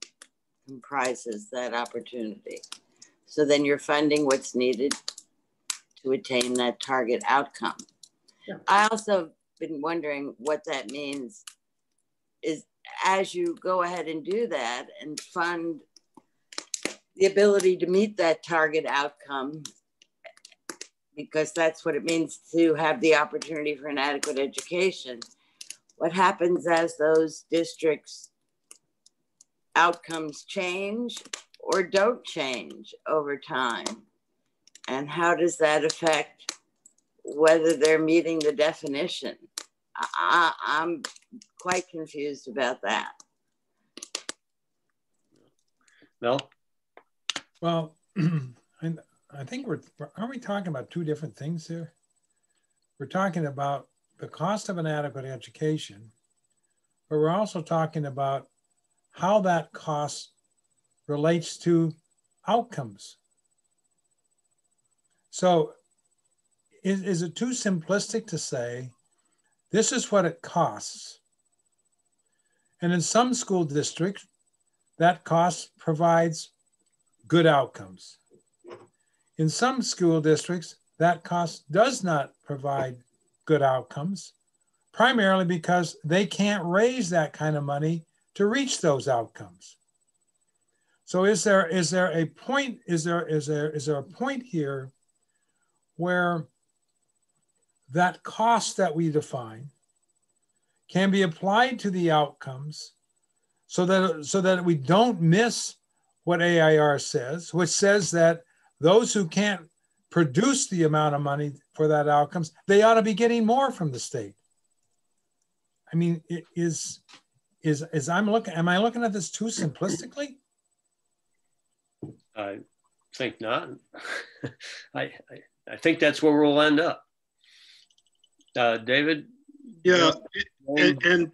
comprises that opportunity. So then you're funding what's needed to attain that target outcome. Yeah. I also been wondering what that means is as you go ahead and do that and fund the ability to meet that target outcome, because that's what it means to have the opportunity for an adequate education. What happens as those districts' outcomes change or don't change over time? And how does that affect whether they're meeting the definition? I'm quite confused about that. Mel? Well, I think aren't we talking about two different things here? We're talking about the cost of an adequate education, but we're also talking about how that cost relates to outcomes. So is it too simplistic to say, this is what it costs? And in some school districts, that cost provides good outcomes. In some school districts, that cost does not provide good outcomes, primarily because they can't raise that kind of money to reach those outcomes. So is there a point here where that cost that we define can be applied to the outcomes so that we don't miss what AIR says, which says that those who can't produce the amount of money for that outcomes, they ought to be getting more from the state? I mean, am I looking at this too simplistically? I think not. I think that's where we'll end up. David? Yeah, and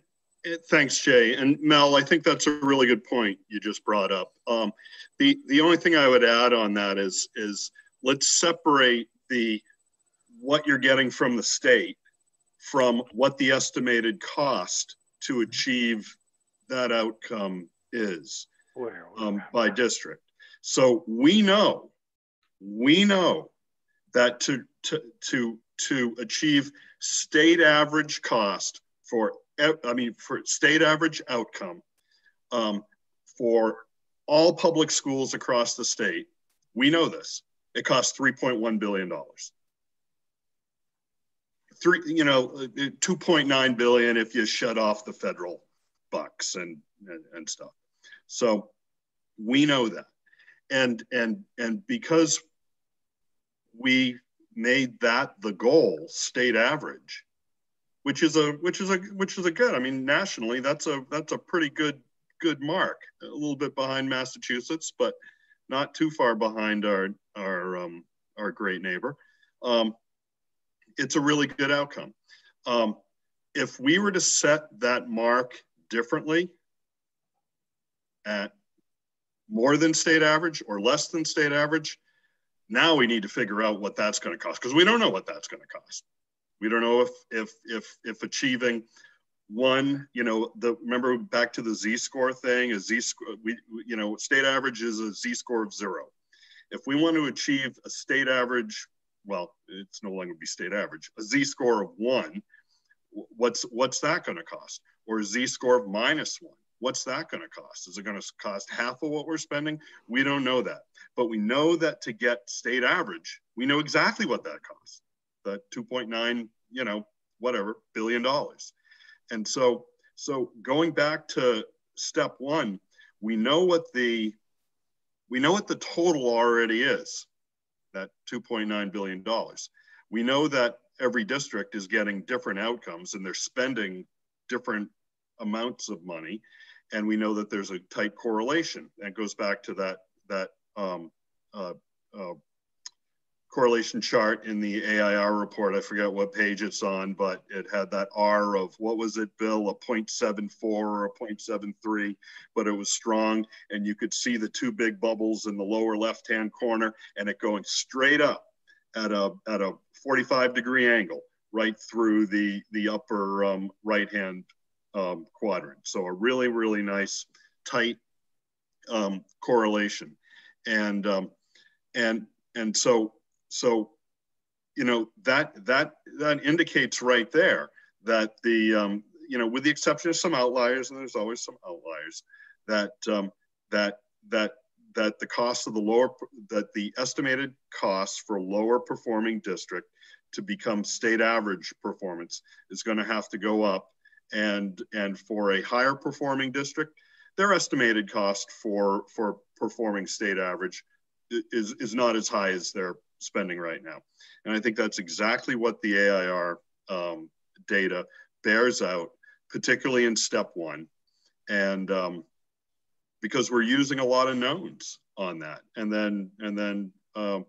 thanks, Jay. And Mel, I think that's a really good point you just brought up. The only thing I would add on that is let's separate what you're getting from the state from what the estimated cost to achieve that outcome is by district. So we know that to achieve state average cost for state average outcome for all public schools across the state, we know this. It costs $3.1 billion. 2.9 billion if you shut off the federal bucks and stuff. So we know that, and because we made that the goal, state average, which is a good. I mean, nationally, that's a pretty good mark. A little bit behind Massachusetts, but not too far behind our great neighbor. It's a really good outcome. If we were to set that mark differently at more than state average or less than state average, now we need to figure out what that's going to cost, because we don't know what that's going to cost. We don't know if achieving one, remember back to the Z-score thing, state average is a Z-score of 0. If we want to achieve a state average, well, it's no longer be state average, a Z-score of 1, what's that going to cost? Or a Z-score of -1, what's that going to cost? Is it going to cost half of what we're spending? We don't know that, but we know that to get state average, we know exactly what that costs, the 2.9, billion dollars. And so going back to step 1, we know what the total already is, that $2.9 billion. We know that every district is getting different outcomes and they're spending different amounts of money. And we know that there's a tight correlation. That goes back to that correlation chart in the AIR report. I forget what page it's on, but it had that R of, what was it, Bill, a 0.74 or a 0.73, but it was strong. And you could see the 2 big bubbles in the lower left-hand corner and it going straight up at a 45-degree angle right through the upper right-hand quadrant. So a really, really nice, tight correlation. And so that indicates right there that with the exception of some outliers, and there's always some outliers, that the cost of the estimated costs for lower performing district to become state average performance is going to have to go up, and for a higher performing district, their estimated cost for performing state average is not as high as they're spending right now. And I think that's exactly what the AIR data bears out, particularly in step 1. And because we're using a lot of knowns on that. And I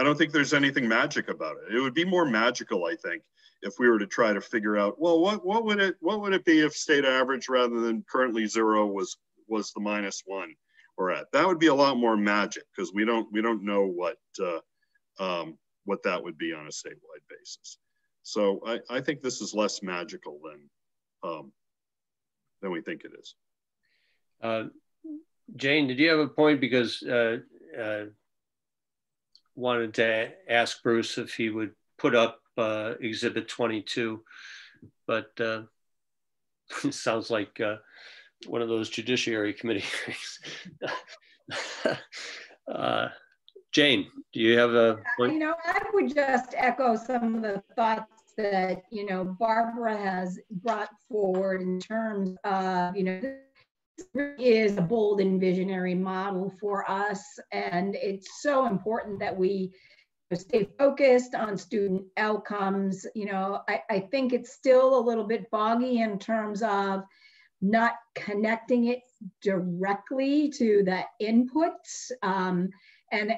don't think there's anything magic about it. It would be more magical, I think, if we were to try to figure out, well, what would it be if state average rather than currently 0 was the -1 we're at? That would be a lot more magic, because we don't know what that would be on a statewide basis. So I think this is less magical than we think it is. Jane, did you have a point? Because wanted to ask Bruce if he would put up Exhibit 22, but it sounds like one of those Judiciary Committee hearings. Jane, do you have a point? I would just echo some of the thoughts that, Barbara has brought forward in terms of, this is a bold and visionary model for us. And it's so important that we stay focused on student outcomes. I think it's still a little bit foggy in terms of not connecting it directly to the inputs. And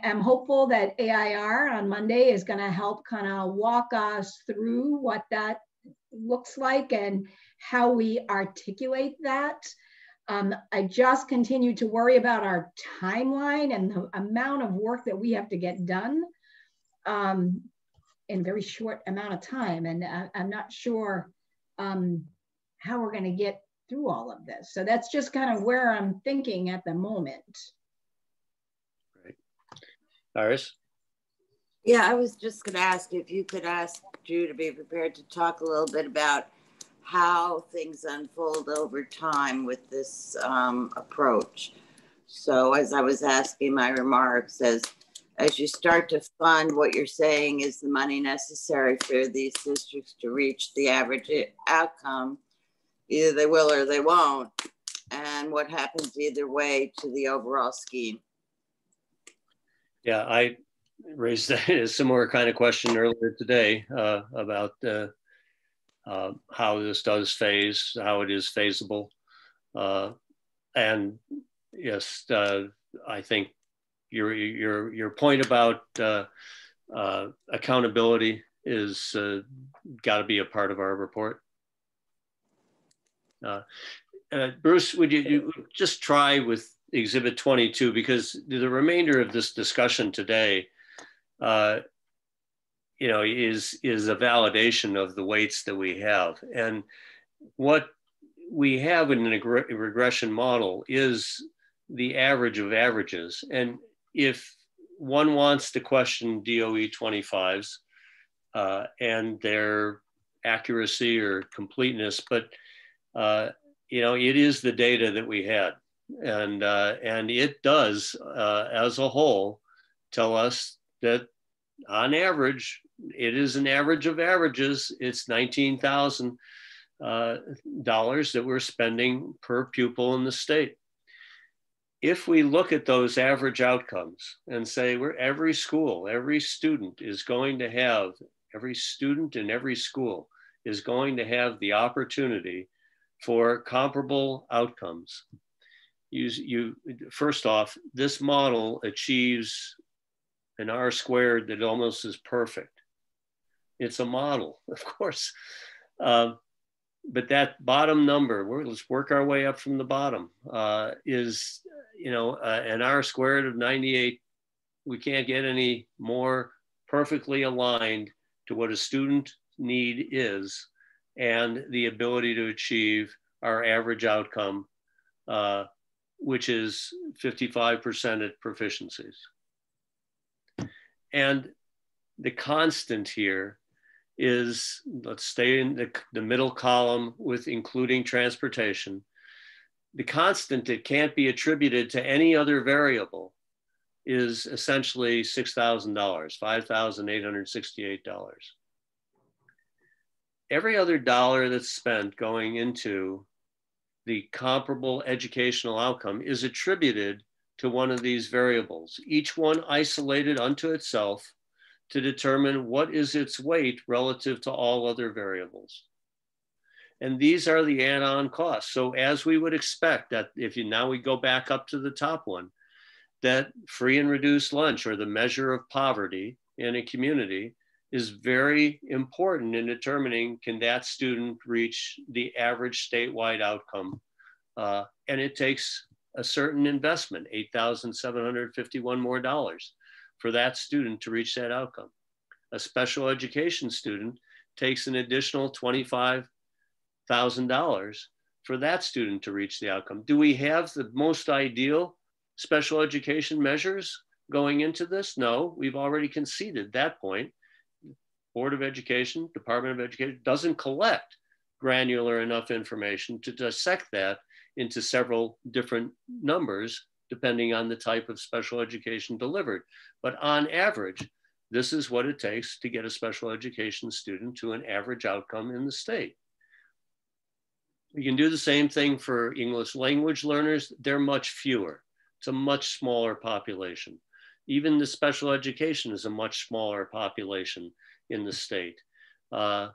I'm hopeful that AIR on Monday is going to help kind of walk us through what that looks like and how we articulate that. I just continue to worry about our timeline and the amount of work that we have to get done in a very short amount of time. And I'm not sure how we're going to get through all of this. So that's just kind of where I'm thinking at the moment. Great. Iris? Yeah, I was just going to ask if you could ask Drew to be prepared to talk a little bit about how things unfold over time with this approach. So as I was asking my remarks, as you start to fund, what you're saying is the money necessary for these districts to reach the average outcome, either they will or they won't, and what happens either way to the overall scheme. Yeah, I raised a similar kind of question earlier today about how this does phase, how it is phasable. And yes, I think your point about accountability is got to be a part of our report. Bruce, would you just try with Exhibit 22, because the remainder of this discussion today you know, is a validation of the weights that we have. And what we have in a regression model is the average of averages. And if one wants to question DOE 25s and their accuracy or completeness, but you know, it is the data that we had, and it does, as a whole, tell us that on average, it is an average of averages. It's $19,000 that we're spending per pupil in the state. If we look at those average outcomes and say every school, every student is going to have, every student in every school is going to have the opportunity for comparable outcomes. First off, this model achieves an R squared that almost is perfect. It's a model, of course. But that bottom number, let's work our way up from the bottom, is, you know, an R squared of 98. We can't get any more perfectly aligned to what a student need is and the ability to achieve our average outcome, which is 55% at proficiencies. And the constant here is, let's stay in the middle column with including transportation. The constant that can't be attributed to any other variable is essentially $6,000, $5,868. Every other dollar that's spent going into the comparable educational outcome is attributed to one of these variables, each one isolated unto itself to determine what is its weight relative to all other variables. And these are the add-on costs. So as we would expect that now we go back up to the top one, that free and reduced lunch, or the measure of poverty in a community, is very important in determining, can that student reach the average statewide outcome? And it takes a certain investment, $8,751 more for that student to reach that outcome. A special education student takes an additional $25,000 for that student to reach the outcome. Do we have the most ideal special education measures going into this? No, we've already conceded that point. Board of Education, Department of Education doesn't collect granular enough information to dissect that into several different numbers, depending on the type of special education delivered. But on average, this is what it takes to get a special education student to an average outcome in the state. We can do the same thing for English language learners. They're much fewer. It's a much smaller population. Even the special education is a much smaller population in the state. And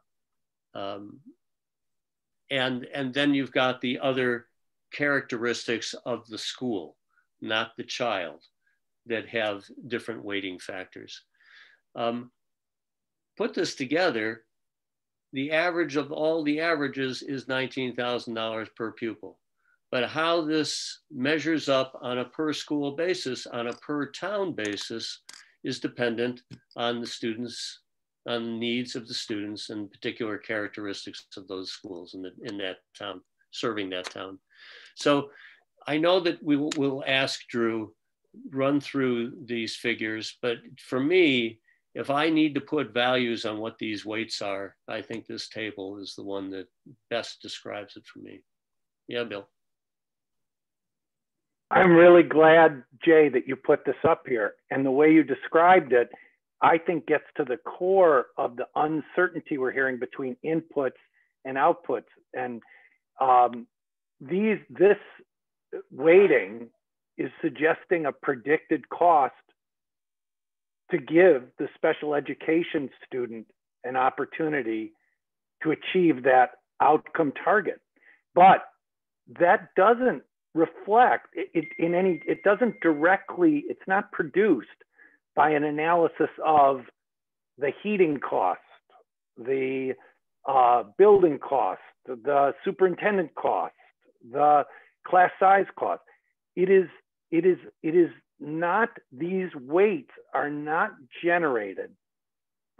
then you've got the other characteristics of the school, not the child, that have different weighting factors. Put this together, the average of all the averages is $19,000 per pupil. But how this measures up on a per school basis, on a per town basis, is dependent on the students, on the needs of the students and particular characteristics of those schools in that town, serving that town. So I know that we'll ask Drew, run through these figures, but for me, if I need to put values on what these weights are, I think this table is the one that best describes it for me. Yeah, Bill. I'm really glad, Jay, that you put this up here. And the way you described it, I think gets to the core of the uncertainty we're hearing between inputs and outputs. And this weighting is suggesting a predicted cost to give the special education student an opportunity to achieve that outcome target. But that doesn't reflect it doesn't directly, it's not produced by an analysis of the heating cost, the building cost, the superintendent cost, the class size cost. It is not, these weights are not generated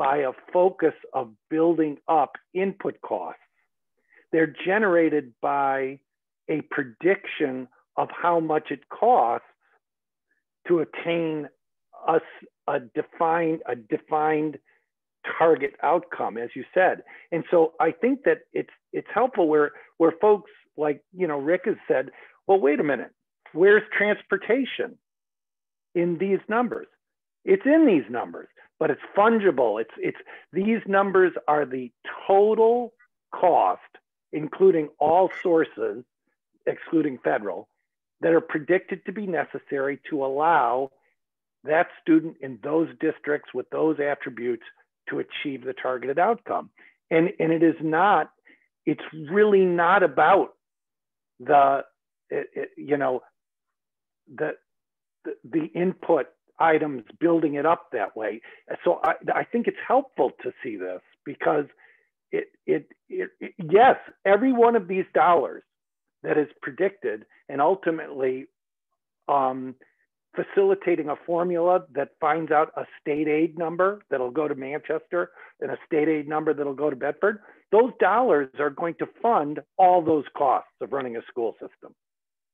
by a focus of building up input costs. They're generated by a prediction of how much it costs to attain a defined target outcome, as you said. And so I think that it's helpful where folks like, you know, Rick has said, well, wait a minute, where's transportation in these numbers? It's in these numbers, but it's fungible. These numbers are the total cost, including all sources, excluding federal, that are predicted to be necessary to allow that student in those districts with those attributes to achieve the targeted outcome. And it is not, it's really not about the input items building it up that way. So I think it's helpful to see this because yes, every one of these dollars that is predicted and ultimately facilitating a formula that finds out a state aid number that'll go to Manchester and a state aid number that'll go to Bedford, those dollars are going to fund all those costs of running a school system.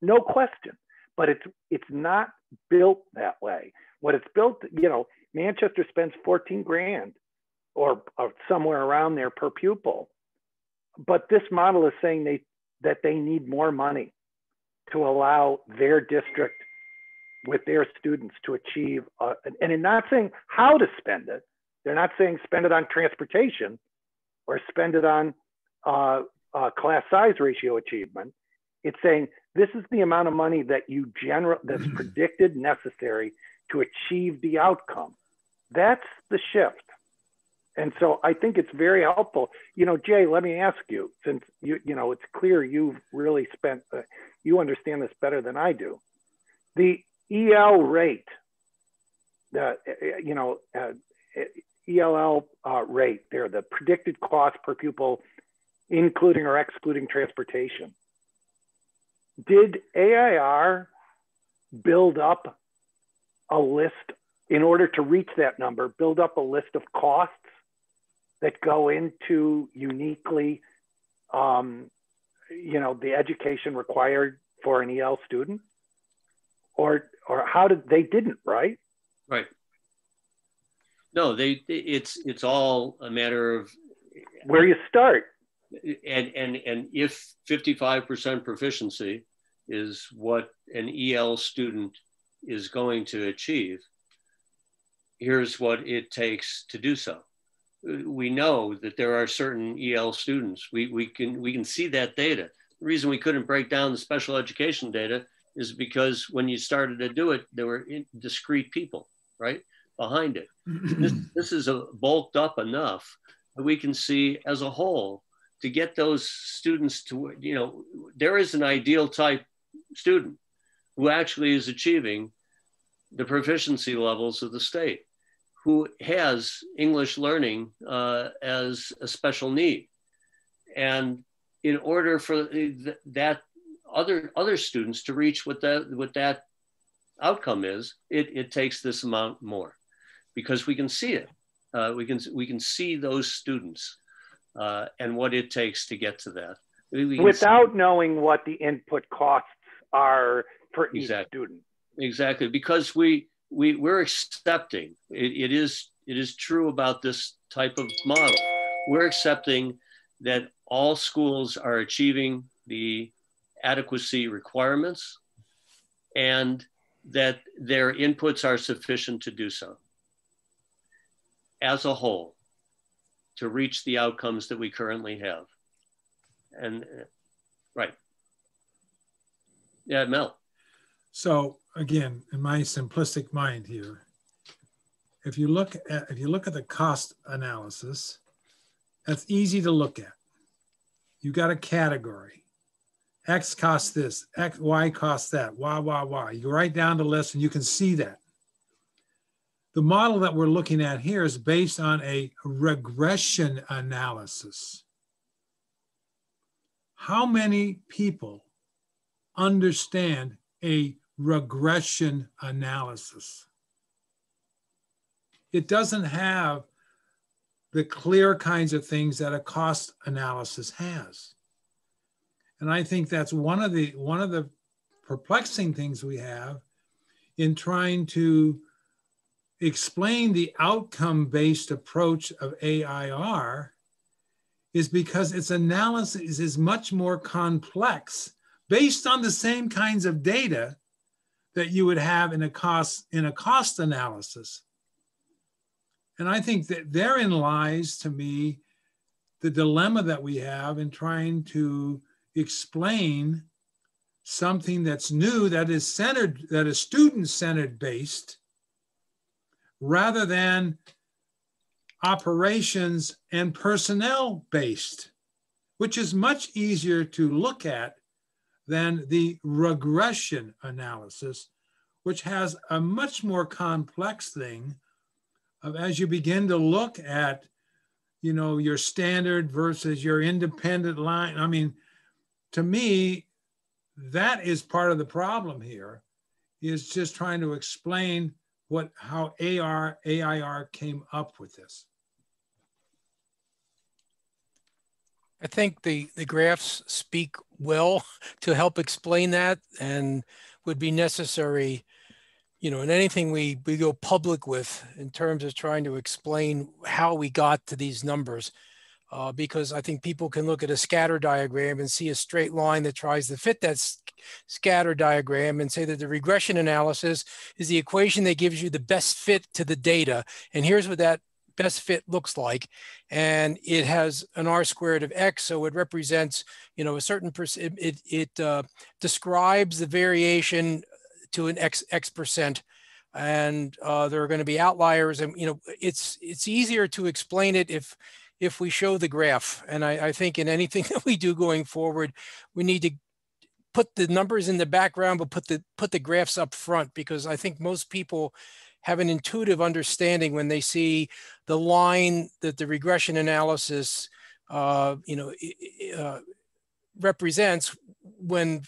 No question, but it's not built that way. What it's built, you know, Manchester spends 14 grand or somewhere around there per pupil. But this model is saying that they need more money to allow their district with their students to achieve, and they're not saying how to spend it. They're not saying spend it on transportation or spend it on class size ratio achievement. It's saying this is the amount of money that that's predicted necessary to achieve the outcome. That's the shift. And so I think it's very helpful. You know, Jay, let me ask you, since you know, it's clear you've really spent, you understand this better than I do. The EL rate, ELL rate there, the predicted cost per pupil, including or excluding transportation. Did AIR build up a list in order to reach that number, build up a list of costs that go into uniquely, the education required for an EL student? Or how they didn't, right? Right. No, it's all a matter of where you start. And if 55% proficiency is what an EL student is going to achieve, here's what it takes to do so. We know that there are certain EL students. We can see that data. The reason we couldn't break down the special education data is because when you started to do it, there were discrete people, right, behind it. This is bulked up enough that we can see as a whole to get those students to, you know, there is an ideal type student who actually is achieving the proficiency levels of the state, who has English learning as a special need. And in order for that other students to reach what that outcome is, it takes this amount more, because we can see it. We can see those students and what it takes to get to that. Without knowing what the input costs are for each student. Exactly, because we're accepting, it is true about this type of model. We're accepting that all schools are achieving the adequacy requirements and that their inputs are sufficient to do so as a whole to reach the outcomes that we currently have. And right. Yeah, Mel. So again, in my simplistic mind here, if you look at the cost analysis, that's easy to look at. You got a category. X costs this, X, Y costs that, Y. You write down the list and you can see that. The model that we're looking at here is based on a regression analysis. How many people understand a regression analysis? It doesn't have the clear kinds of things that a cost analysis has. And I think that's one of the perplexing things we have in trying to explain the outcome-based approach of AIR, is because its analysis is much more complex based on the same kinds of data that you would have in a cost analysis. And I think that therein lies, to me, the dilemma that we have in trying to explain something that's new, that is centered, that is student-centered based, rather than operations and personnel based, which is much easier to look at than the regression analysis, which has a much more complex thing of, as you begin to look at, you know, your standard versus your independent line. I mean, to me, that is part of the problem here, is just trying to explain how AIR came up with this. I think the graphs speak well to help explain that, and would be necessary, you know, in anything we go public with in terms of trying to explain how we got to these numbers. Because I think people can look at a scatter diagram and see a straight line that tries to fit that scatter diagram and say that the regression analysis is the equation that gives you the best fit to the data. And here's what that best fit looks like. And it has an R squared of X. So it represents, you know, a certain percent, it describes the variation to an X percent. And there are going to be outliers. And, you know, it's easier to explain it if we show the graph. And I think in anything that we do going forward, we need to put the numbers in the background, but put the graphs up front, because I think most people have an intuitive understanding when they see the line that the regression analysis represents when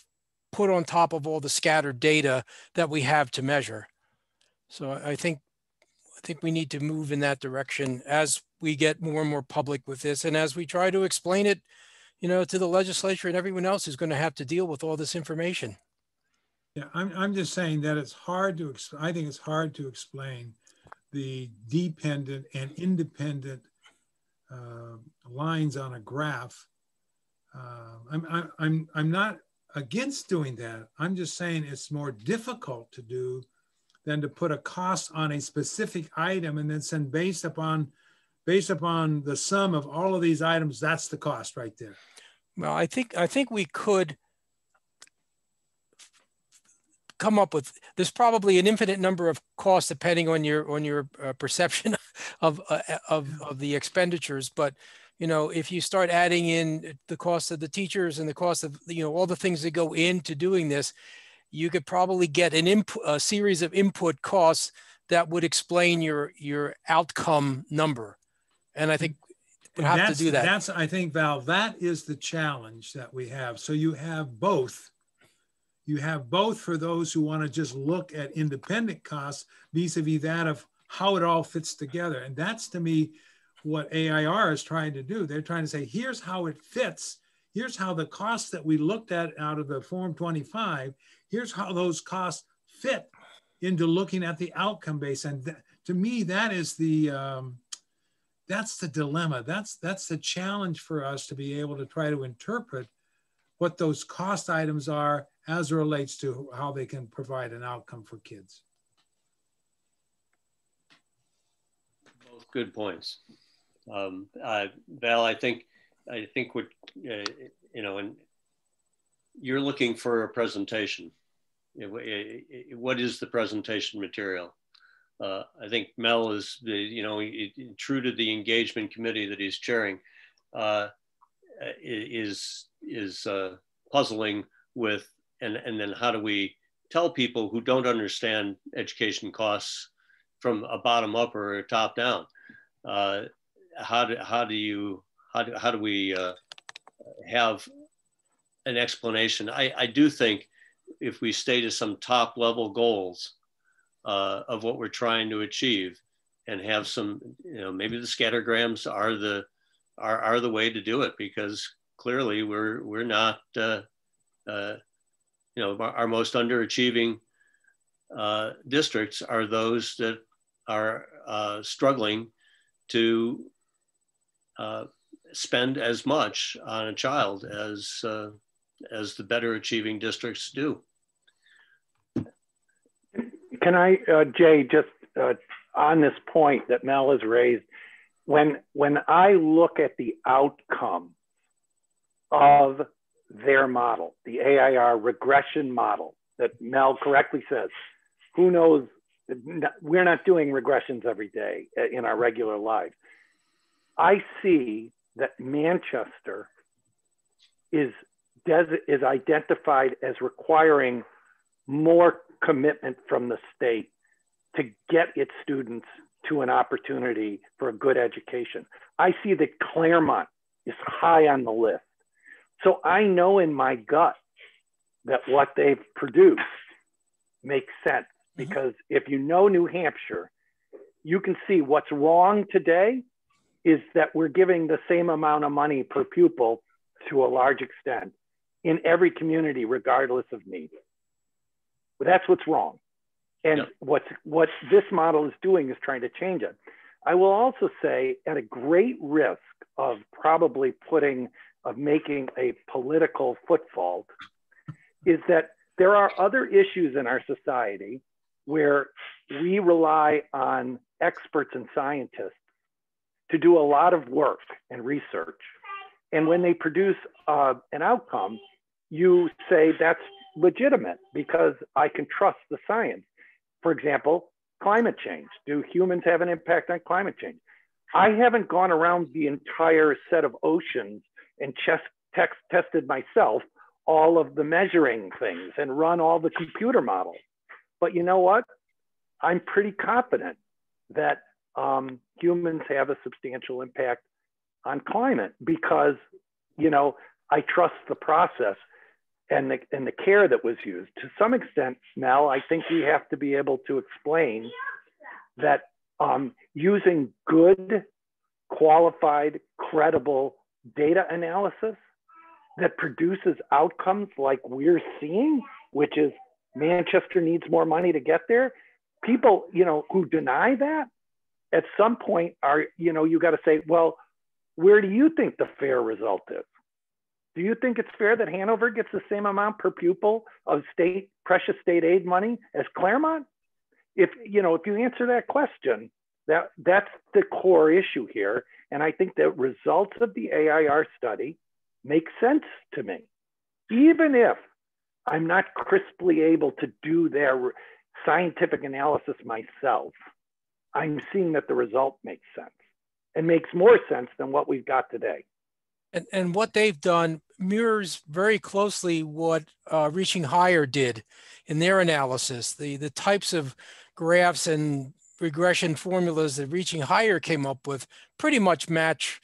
put on top of all the scattered data that we have to measure. So I think we need to move in that direction as we get more and more public with this, and as we try to explain it, you know, to the legislature and everyone else who's going to have to deal with all this information. Yeah, I'm just saying that it's hard to, I think it's hard to explain the dependent and independent lines on a graph. I'm not against doing that. I'm just saying it's more difficult to do than to put a cost on a specific item and then send based upon the sum of all of these items, that's the cost right there. Well, I think we could come up with, there's probably an infinite number of costs depending on your perception of the expenditures. But, you know, if you start adding in the cost of the teachers and the cost of, you know, all the things that go into doing this, you could probably get a series of input costs that would explain your outcome number. And I think we have to do that. I think, Val, that is the challenge that we have. So you have both. You have both for those who want to just look at independent costs vis-a-vis that of how it all fits together. And that's, to me, what AIR is trying to do. They're trying to say, here's how it fits. Here's how the costs that we looked at out of the Form 25, here's how those costs fit into looking at the outcome base. And to me, that is that's the dilemma. That's the challenge for us, to be able to try to interpret what those cost items are as it relates to how they can provide an outcome for kids. Both good points. Val, I think what, you know, and you're looking for a presentation. What is the presentation material? I think Mel is, you know, true to the engagement committee that he's chairing, is puzzling with, and then how do we tell people who don't understand education costs from a bottom up or a top down? How do we have an explanation? I do think if we stay to some top level goals of what we're trying to achieve, have some, maybe the scattergrams are the way to do it, because clearly we're not, our most underachieving districts are those that are struggling to spend as much on a child as the better achieving districts do. Can I, Jay, just on this point that Mel has raised, when I look at the outcome of their model, the AIR regression model that Mel correctly says, who knows, we're not doing regressions every day in our regular lives. I see that Manchester is identified as requiring more commitment from the state to get its students to an opportunity for a good education. I see that Claremont is high on the list. So I know in my gut that what they've produced makes sense, because if you know New Hampshire, you can see what's wrong today is that we're giving the same amount of money per pupil to a large extent in every community, regardless of need. But that's what's wrong. And what this model is doing is trying to change it. I will also say, at a great risk of probably making a political footfault, is that there are other issues in our society where we rely on experts and scientists to do a lot of work and research. And when they produce an outcome, you say that's legitimate because I can trust the science. For example, climate change. Do humans have an impact on climate change? I haven't gone around the entire set of oceans and tested myself all of the measuring things and run all the computer models. But you know what? I'm pretty confident that humans have a substantial impact on climate because, I trust the process and the care that was used. To some extent, Mel, I think we have to be able to explain that using good, qualified, credible data analysis that produces outcomes like we're seeing, which is Manchester needs more money to get there. People, who deny that, at some point are, you got to say, well, where do you think the fair result is? Do you think it's fair that Hanover gets the same amount per pupil of precious state aid money as Claremont? If you answer that question, that's the core issue here. And I think the results of the AIR study make sense to me, even if I'm not crisply able to do their scientific analysis myself. I'm seeing that the result makes sense and makes more sense than what we've got today. And what they've done mirrors very closely what Reaching Higher did in their analysis. The types of graphs and regression formulas that Reaching Higher came up with pretty much match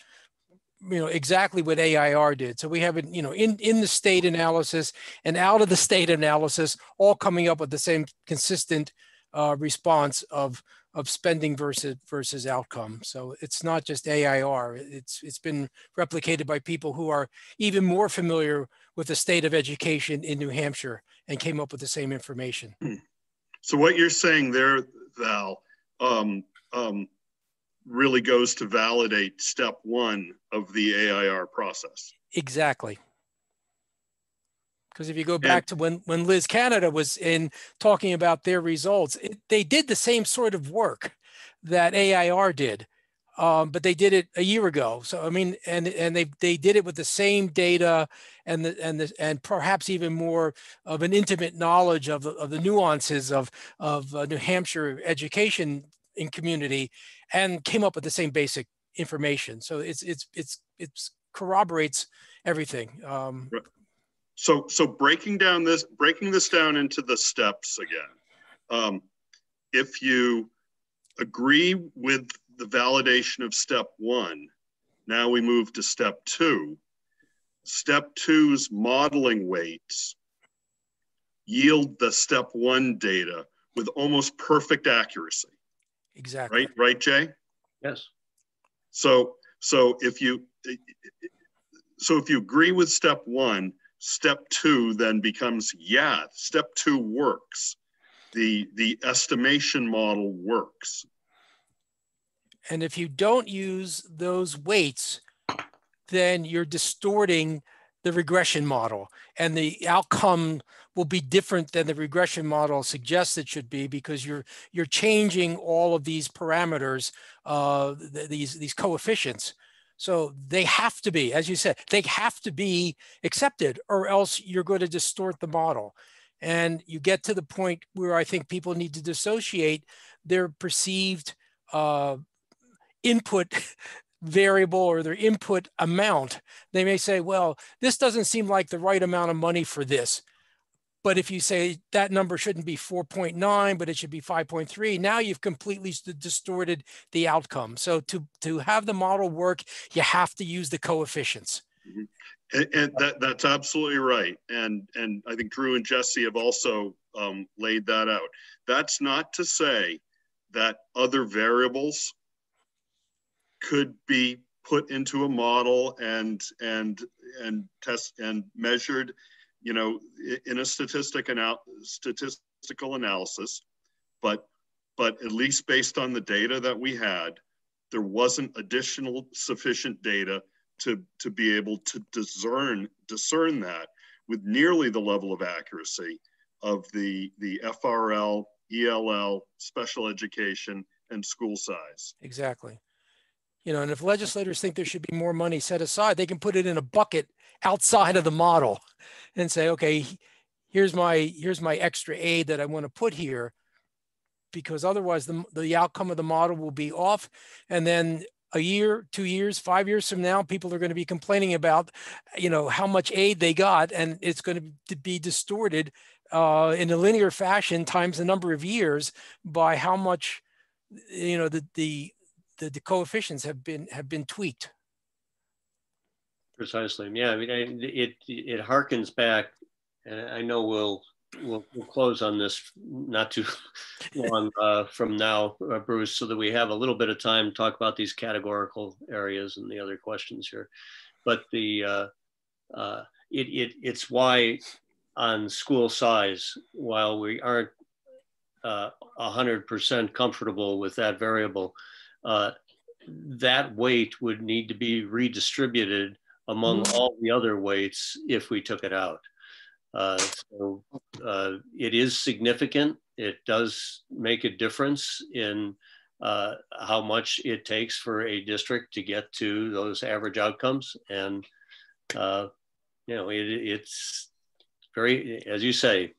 exactly what AIR did. So we have it, in the state analysis and out of the state analysis, all coming up with the same consistent response of spending versus outcome. So it's not just AIR. It's been replicated by people who are even more familiar with the state of education in New Hampshire and came up with the same information. So what you're saying there, Val, really goes to validate step one of the AIR process. Exactly. Because if you go back to when Liz Canada was in talking about their results, they did the same sort of work that AIR did, but they did it a year ago. So I mean, and they did it with the same data and perhaps even more of an intimate knowledge of the nuances of New Hampshire education in community, and came up with the same basic information. So it's corroborates everything. Right. So breaking this down into the steps again. If you agree with the validation of step one, now we move to step two. Step two's modeling weights yield the step one data with almost perfect accuracy. Exactly. Right, Jay? Yes. So if you agree with step one, step two then becomes, yeah, step two works. The estimation model works. And if you don't use those weights, then you're distorting the regression model, and the outcome will be different than the regression model suggests it should be, because you're changing all of these parameters, these coefficients. So they have to be, as you said, they have to be accepted, or else you're going to distort the model. And you get to the point where I think people need to dissociate their perceived input variable or their input amount. They may say, well, this doesn't seem like the right amount of money for this. But if you say that number shouldn't be 4.9, but it should be 5.3, now you've completely distorted the outcome. So to have the model work, you have to use the coefficients. Mm-hmm. And that's absolutely right. And I think Drew and Jesse have also laid that out. That's not to say that other variables could be put into a model and test and measured, you know, in a statistical analysis, but at least based on the data that we had, there wasn't additional sufficient data to be able to discern that with nearly the level of accuracy of the FRL, ELL, special education, and school size. Exactly. You know, and if legislators think there should be more money set aside, they can put it in a bucket outside of the model and say, okay, here's my extra aid that I want to put here, because otherwise the outcome of the model will be off. And then a year, 2 years, 5 years from now, people are going to be complaining about, you know, how much aid they got, and it's going to be distorted in a linear fashion times the number of years by how much, you know, the coefficients have been tweaked. Precisely. Yeah. I mean, it harkens back, and I know we'll close on this not too long from now, Bruce, so that we have a little bit of time to talk about these categorical areas and the other questions here. But it's why on school size, while we aren't 100% comfortable with that variable, that weight would need to be redistributed among all the other weights if we took it out. So it is significant. It does make a difference in how much it takes for a district to get to those average outcomes. And, you know, it's very, as you say,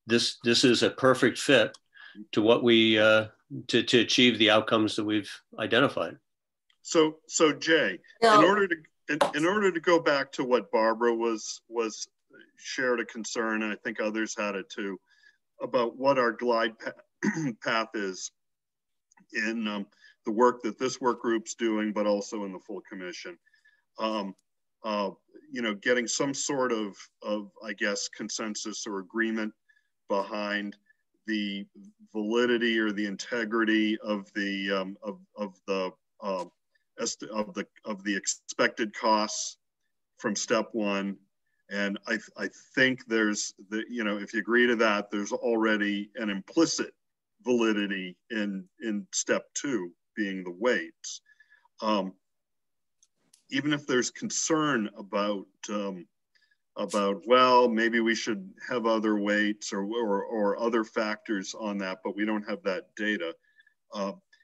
this is a perfect fit to what we, to achieve the outcomes that we've identified. So Jay, in order to go back to what Barbara was shared a concern, and I think others had it too, about what our glide path is in the work that this work group's doing, but also in the full commission. You know, getting some sort of I guess consensus or agreement behind the validity or the integrity of the expected costs from step one. And I think there's you know, if you agree to that, there's already an implicit validity in step two being the weights. Even if there's concern about well, maybe we should have other weights or other factors on that, but we don't have that data.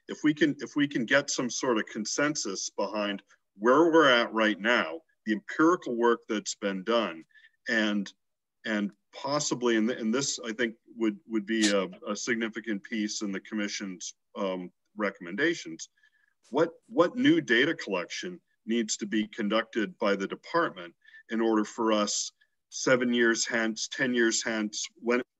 If we can get some sort of consensus behind where we're at right now, the empirical work that's been done, and possibly, and this I think would be a significant piece in the commission's recommendations. What new data collection needs to be conducted by the department in order for us 7 years hence, 10 years hence,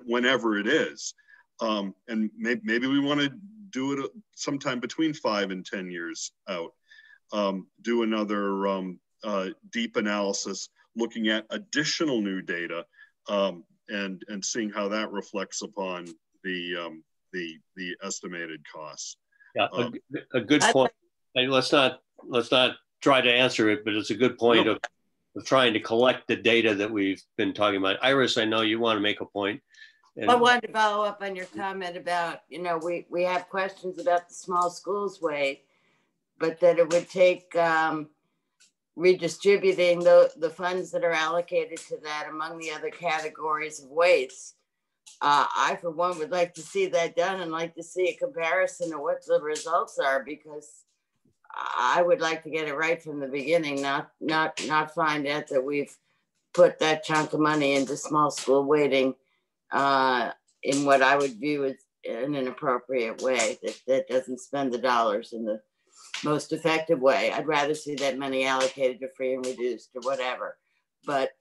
whenever it is, and maybe we want to do it sometime between 5 and 10 years out. Do another deep analysis, looking at additional new data and seeing how that reflects upon the the estimated costs. Yeah, a good point. And let's not try to answer it, but it's a good point of trying to collect the data that we've been talking about. Iris, I know you want to make a point. And I wanted to follow up on your comment about, you know, we have questions about the small schools weight, but that it would take redistributing the funds that are allocated to that among the other categories of weights. I, for one, would like to see that done and like to see a comparison of what the results are, because I would like to get it right from the beginning, not find out that we've put that chunk of money into small school weighting in what I would view as in an appropriate way, that doesn't spend the dollars in the most effective way. I'd rather see that money allocated to free and reduced or whatever. But,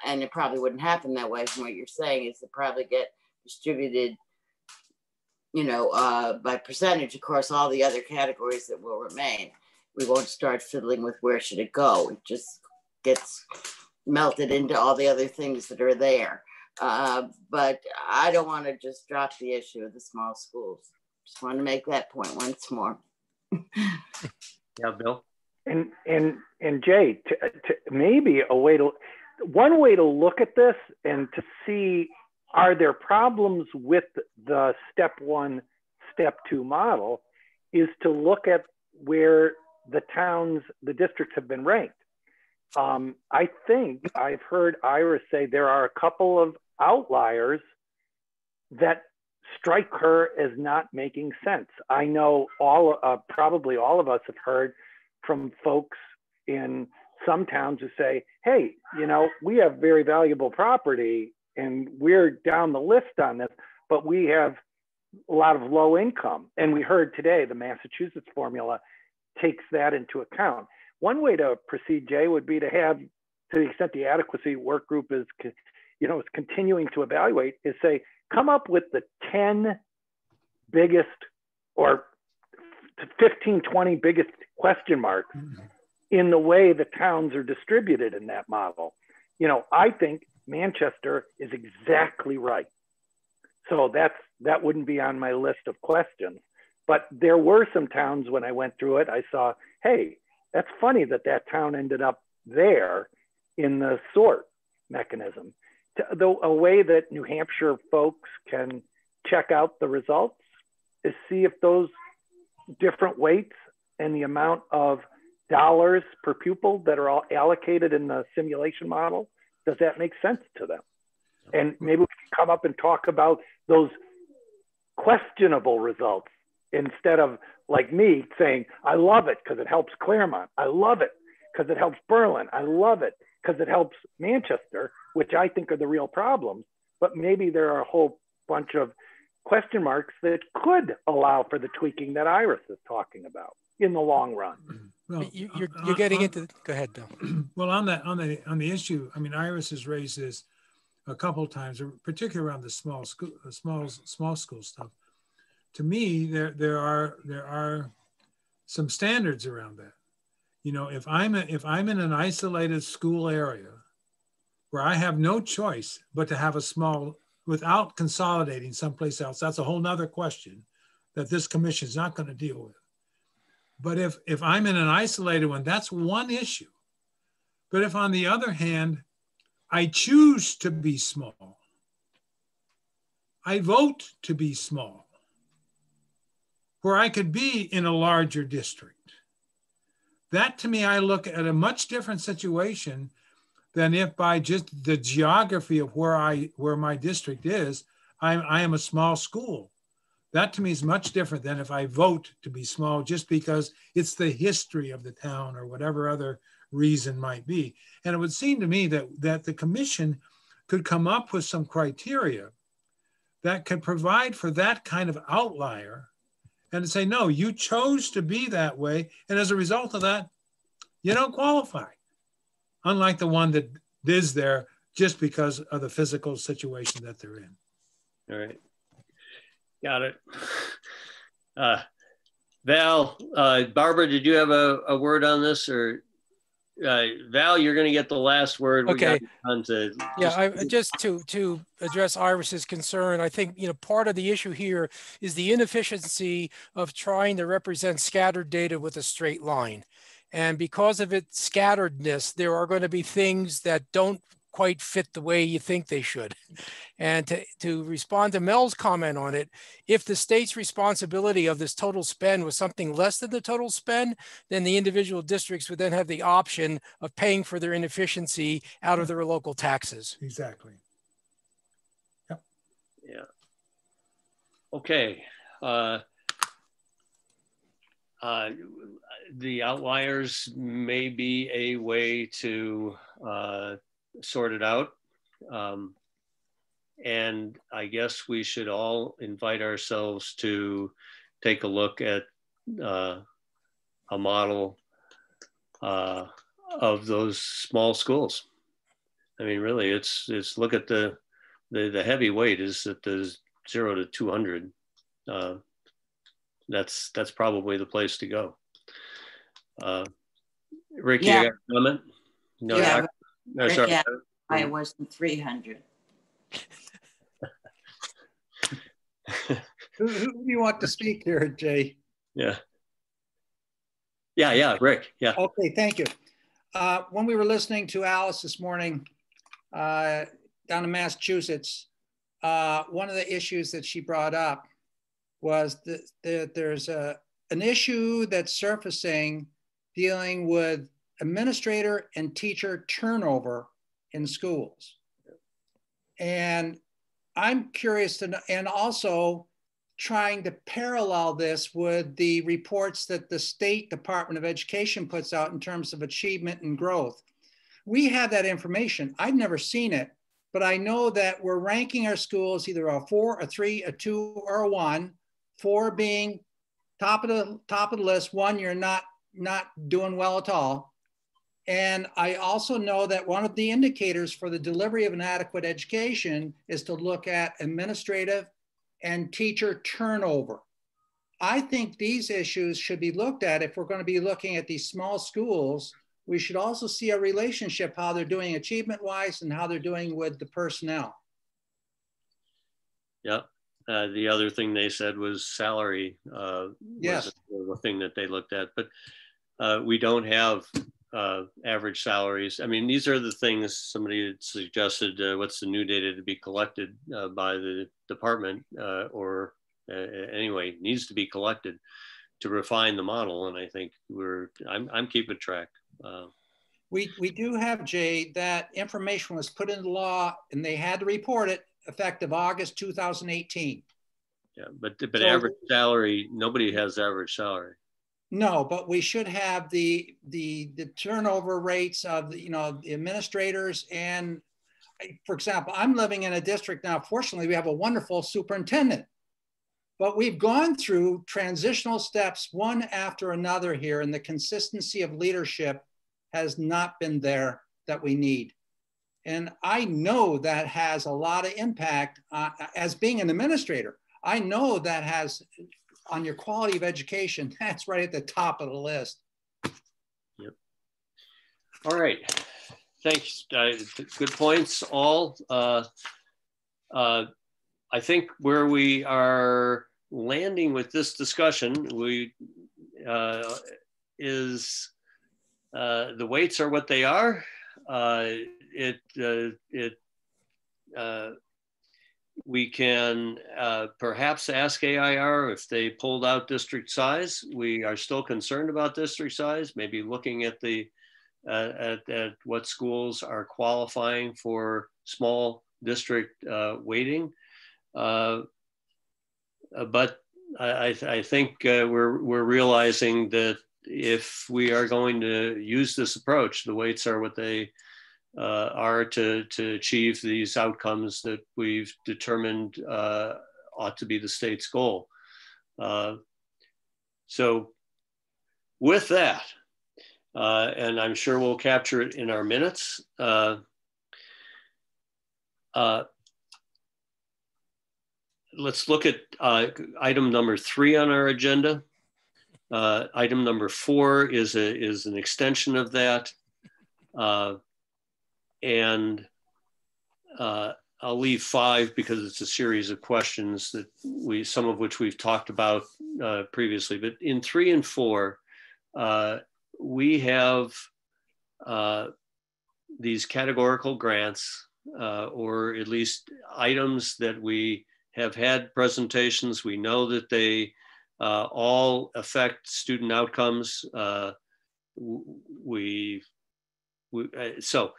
and it probably wouldn't happen that way from what you're saying, is to probably get distributed, you know, by percentage across all the other categories that will remain. We won't start fiddling with where should it go. It just gets melted into all the other things that are there. But I don't want to just drop the issue of the small schools. Just want to make that point once more. Yeah, Bill. And Jay, to maybe one way to look at this and to see, are there problems with the step 1, step 2 model, is to look at where the districts have been ranked. I think I've heard Iris say there are a couple of outliers that strike her as not making sense. I know probably all of us have heard from folks in some towns who say, hey, you know, we have very valuable property and we're down the list on this, but we have a lot of low income. And we heard today the Massachusetts formula takes that into account. One way to proceed, Jay, would be to have, to the extent the adequacy work group is, you know, is continuing to evaluate, is say, come up with the 10 biggest or 15, 20 biggest question marks in the way the towns are distributed in that model. You know, I think Manchester is exactly right. So that wouldn't be on my list of questions. But there were some towns when I went through it, I saw, hey, that's funny that town ended up there in the sort mechanism. A way that New Hampshire folks can check out the results is see if those different weights and the amount of dollars per pupil that are all allocated in the simulation model, does that make sense to them? And maybe we can come up and talk about those questionable results instead of like me saying, I love it because it helps Claremont. I love it because it helps Berlin. I love it because it helps Manchester, which I think are the real problems. But maybe there are a whole bunch of question marks that could allow for the tweaking that Iris is talking about in the long run. Well, you're getting into. Go ahead, Bill. Well, on the issue, I mean, Iris has raised this a couple of times, particularly around the small school stuff. To me, there are some standards around that. You know, if I'm in an isolated school area where I have no choice but to have a small, without consolidating someplace else, that's a whole nother question that this commission is not going to deal with. But if I'm in an isolated one, that's one issue. But if on the other hand, I choose to be small, I vote to be small, where I could be in a larger district, that to me, I look at a much different situation than if by just the geography of where my district is, I am a small school. That to me is much different than if I vote to be small just because it's the history of the town or whatever other reason might be. And it would seem to me that the commission could come up with some criteria that could provide for that kind of outlier and say, no, you chose to be that way. And as a result of that, you don't qualify. Unlike the one that is there just because of the physical situation that they're in. All right. Got it. Val, Barbara, did you have a word on this, or Val, you're going to get the last word. Okay. Yeah, just to address Iris's concern, I think, you know, part of the issue here is the inefficiency of trying to represent scattered data with a straight line. And because of its scatteredness, there are going to be things that don't quite fit the way you think they should. And to respond to Mel's comment on it, if the state's responsibility of this total spend was something less than the total spend, then the individual districts would then have the option of paying for their inefficiency out of their local taxes. Exactly. Yep. Yeah. Okay. The outliers may be a way to sort it out. And I guess we should all invite ourselves to take a look at a model of those small schools. I mean, really, it's look at the heavy weight is at the 0 to 200. That's probably the place to go. Ricky, Yeah. you got a comment? No, yeah, no, sorry. yeah, I wasn't 300. Who do you want to speak here, Jay? Yeah, Rick. Yeah. Okay, thank you. When we were listening to Alice this morning down in Massachusetts, one of the issues that she brought up was that there's an issue that's surfacing dealing with administrator and teacher turnover in schools. And I'm curious to know, and also trying to parallel this with the reports that the State Department of Education puts out in terms of achievement and growth. We have that information. I've never seen it, but I know that we're ranking our schools either a 4, a 3, a 2, or a 1. 4 being top of the list. 1, you're not doing well at all. And I also know that one of the indicators for the delivery of an adequate education is to look at administrative and teacher turnover. I think these issues should be looked at. If we're going to be looking at these small schools, we should also see a relationship, how they're doing achievement-wise and how they're doing with the personnel. Yeah. The other thing they said was salary yes. was the thing that they looked at. But we don't have average salaries. I mean, these are the things somebody had suggested, what's the new data to be collected by the department or anyway, needs to be collected to refine the model. And I think I'm keeping track. We do have, Jay, that information was put into law and they had to report it effective August 2018. Yeah, but so, average salary, nobody has average salary. No, but we should have the turnover rates of the administrators. And for example, I'm living in a district now, fortunately we have a wonderful superintendent, but we've gone through transitional steps one after another here, and the consistency of leadership has not been there that we need. And I know that has a lot of impact as being an administrator. I know that has on your quality of education, that's right at the top of the list. Yep. All right. Thanks. Good points, all. I think where we are landing with this discussion, is the weights are what they are. We can perhaps ask AIR if they pulled out district size. We are still concerned about district size, maybe looking at at what schools are qualifying for small district weighting. But I think we're realizing that if we are going to use this approach, the weights are what they are to achieve these outcomes that we've determined ought to be the state's goal. So with that, and I'm sure we'll capture it in our minutes, let's look at item number 3 on our agenda. Item number 4 is an extension of that. And I'll leave 5 because it's a series of questions that some of which we've talked about previously. But in 3 and 4, we have these categorical grants, or at least items that we have had presentations. We know that they all affect student outcomes. So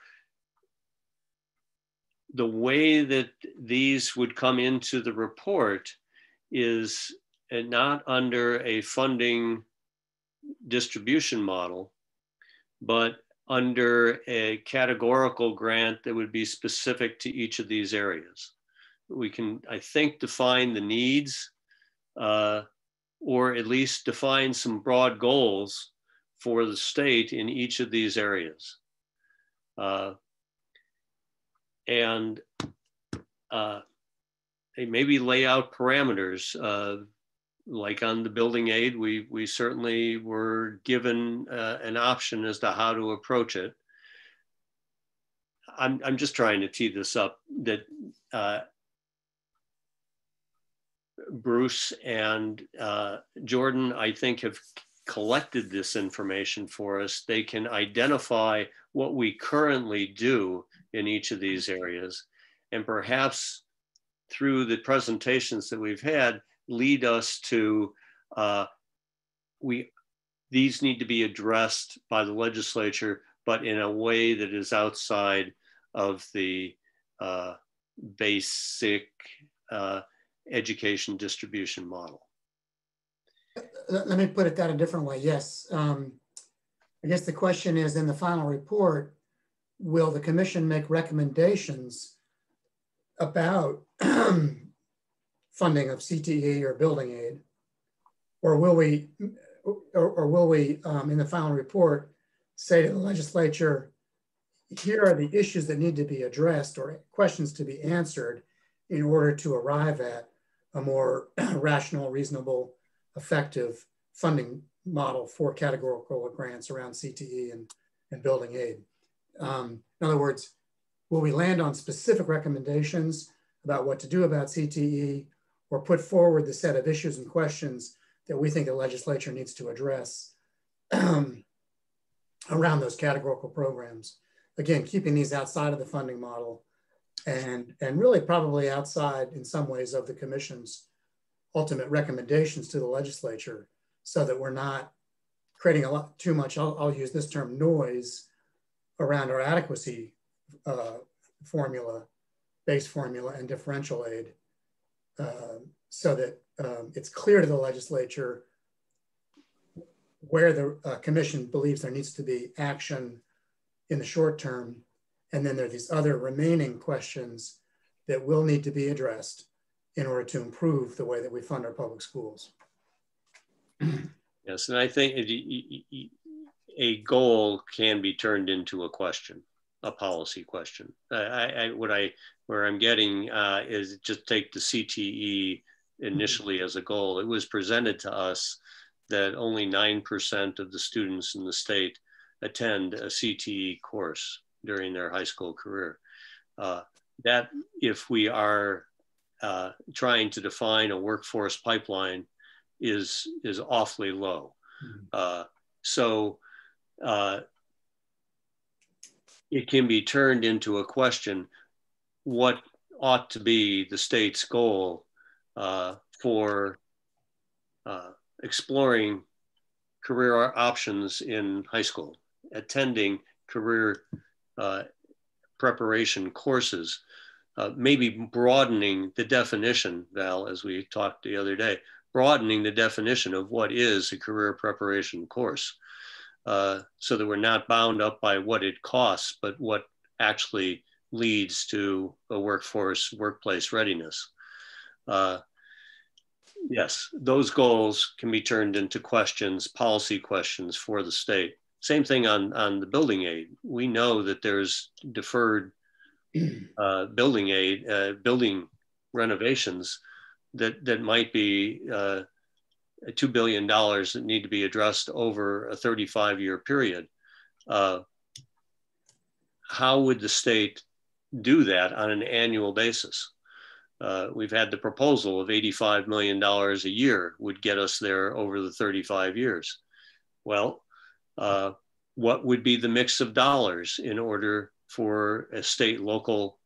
the way that these would come into the report is not under a funding distribution model, but under a categorical grant that would be specific to each of these areas. We can, I think, define the needs, or at least define some broad goals for the state in each of these areas. And they maybe lay out parameters, like on the building aid, we certainly were given an option as to how to approach it. I'm just trying to tee this up, that Bruce and Jordan, I think, have collected this information for us. They can identify what we currently do in each of these areas, and perhaps through the presentations that we've had, lead us to these need to be addressed by the legislature, but in a way that is outside of the basic education distribution model. Let me put it that a different way. Yes. I guess the question is, in the final report, will the commission make recommendations about funding of CTE or building aid? Or will we in the final report say to the legislature, here are the issues that need to be addressed or questions to be answered in order to arrive at a more rational, reasonable, effective funding model for categorical grants around CTE and building aid? In other words, will we land on specific recommendations about what to do about CTE, or put forward the set of issues and questions that we think the legislature needs to address around those categorical programs? Again, keeping these outside of the funding model, and really probably outside in some ways of the commission's ultimate recommendations to the legislature, so that we're not creating too much, I'll use this term, noise around our adequacy formula, base formula, and differential aid, so that it's clear to the legislature where the commission believes there needs to be action in the short term. And then there are these other remaining questions that will need to be addressed in order to improve the way that we fund our public schools. Yes, and I think a goal can be turned into a question, a policy question. Where I'm getting is just take the CTE initially as a goal. It was presented to us that only 9% of the students in the state attend a CTE course during their high school career. That if we are trying to define a workforce pipeline is awfully low. So it can be turned into a question, what ought to be the state's goal for exploring career options in high school, attending career preparation courses, maybe broadening the definition, Val, as we talked the other day, broadening the definition of what is a career preparation course, so that we're not bound up by what it costs, but what actually leads to a workplace readiness. Yes, those goals can be turned into questions, policy questions for the state. Same thing on the building aid. We know that there's deferred building aid, building renovations that might be $2 billion that need to be addressed over a 35-year period. how would the state do that on an annual basis? We've had the proposal of $85 million a year would get us there over the 35 years. Well, what would be the mix of dollars in order for a state local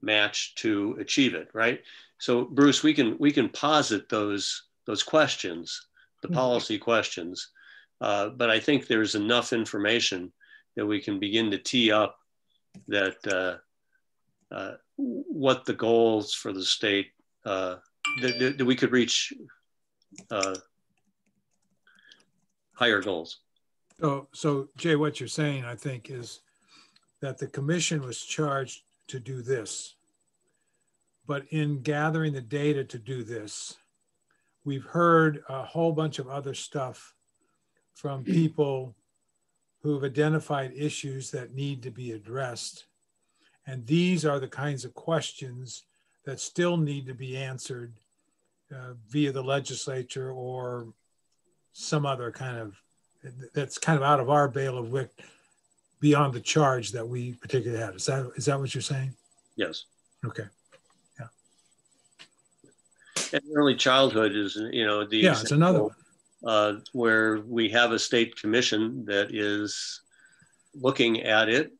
match to achieve it, right? So Bruce, we can posit those questions, the policy questions, but I think there's enough information that we can begin to tee up that what the goals for the state, that we could reach higher goals. So Jay, what you're saying, I think, is that the commission was charged to do this, but in gathering the data to do this, we've heard a whole bunch of other stuff from people who've identified issues that need to be addressed. And these are the kinds of questions that still need to be answered via the legislature or some other kind of, that's kind of out of our bailiwick, beyond the charge that we particularly had. Is that what you're saying? Yes. Okay. Yeah. And early childhood is, it's another one. Where we have a state commission that is looking at it.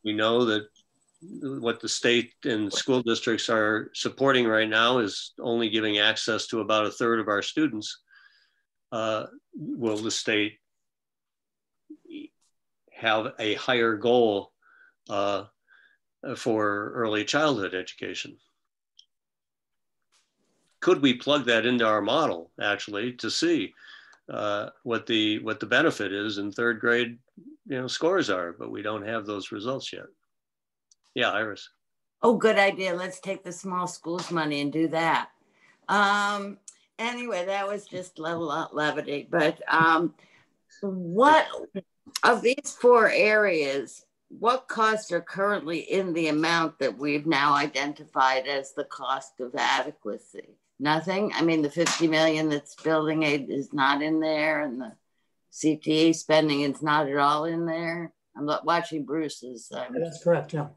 We know that what the state and school districts are supporting right now is only giving access to about a third of our students. Will the state have a higher goal for early childhood education? Could we plug that into our model actually to see what the benefit is in third grade, scores are, but we don't have those results yet. Yeah, Iris. Oh, good idea. Let's take the small schools money and do that. Anyway, that was just levity. But what of these 4 areas, what costs are currently in the amount that we've now identified as the cost of adequacy? Nothing. I mean, the 50 million that's building aid is not in there, and the CTA spending is not at all in there. I'm not watching Bruce's. That's correct. Yeah.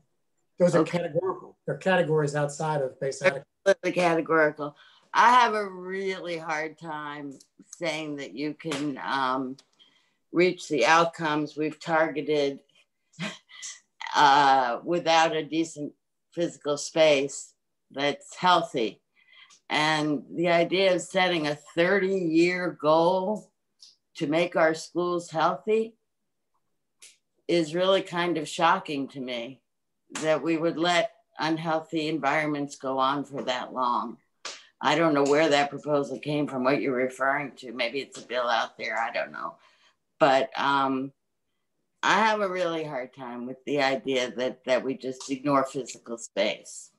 Those are categorical. They're categories outside of base adequacy. The categorical. I have a really hard time saying that you can reach the outcomes we've targeted without a decent physical space that's healthy. And the idea of setting a 30-year goal to make our schools healthy is really kind of shocking to me, that we would let unhealthy environments go on for that long. I don't know where that proposal came from, what you're referring to. Maybe it's a bill out there, I don't know. But I have a really hard time with the idea that we just ignore physical space.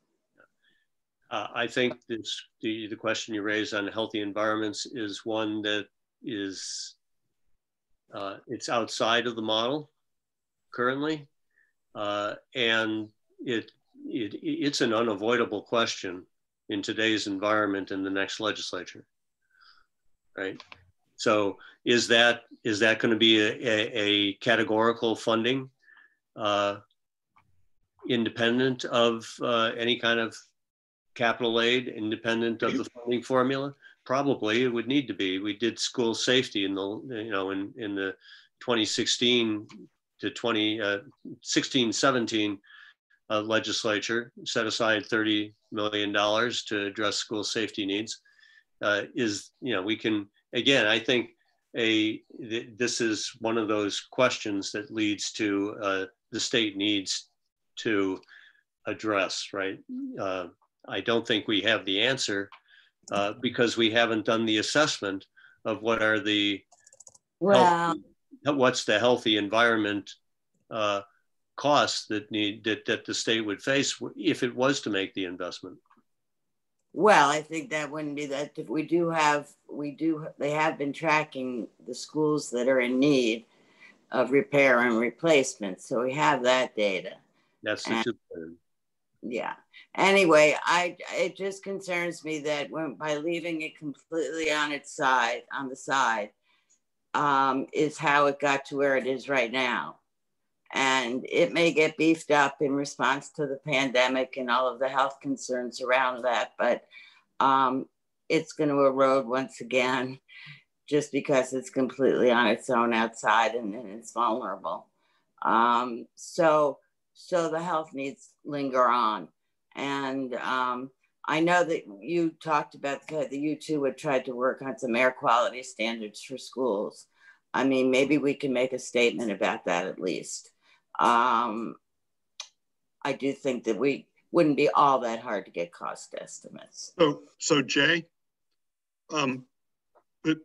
I think the question you raised on healthy environments is one that is, it's outside of the model currently. And it's an unavoidable question in today's environment in the next legislature, right? So is that going to be a categorical funding independent of any kind of capital aid, independent of the funding formula? Probably it would need to be. We did school safety in the in the 2016 to 2016-17 legislature, set aside $30 million to address school safety needs. We can, again, I think this is one of those questions that leads to the state needs to address, right? I don't think we have the answer because we haven't done the assessment of what are the what's the healthy environment costs that the state would face if it was to make the investment. Well, I think that wouldn't be that. They have been tracking the schools that are in need of repair and replacement. So we have that data. That's the 2 plan. Yeah. Anyway, it just concerns me that by leaving it completely on the side, is how it got to where it is right now. and it may get beefed up in response to the pandemic and all of the health concerns around that, but it's going to erode once again just because it's completely on its own outside and it's vulnerable. So the health needs linger on. And I know that you talked about the fact that you two had tried to work on some air quality standards for schools. I mean, maybe we can make a statement about that at least. I do think that we wouldn't be all that hard to get cost estimates. So Jay,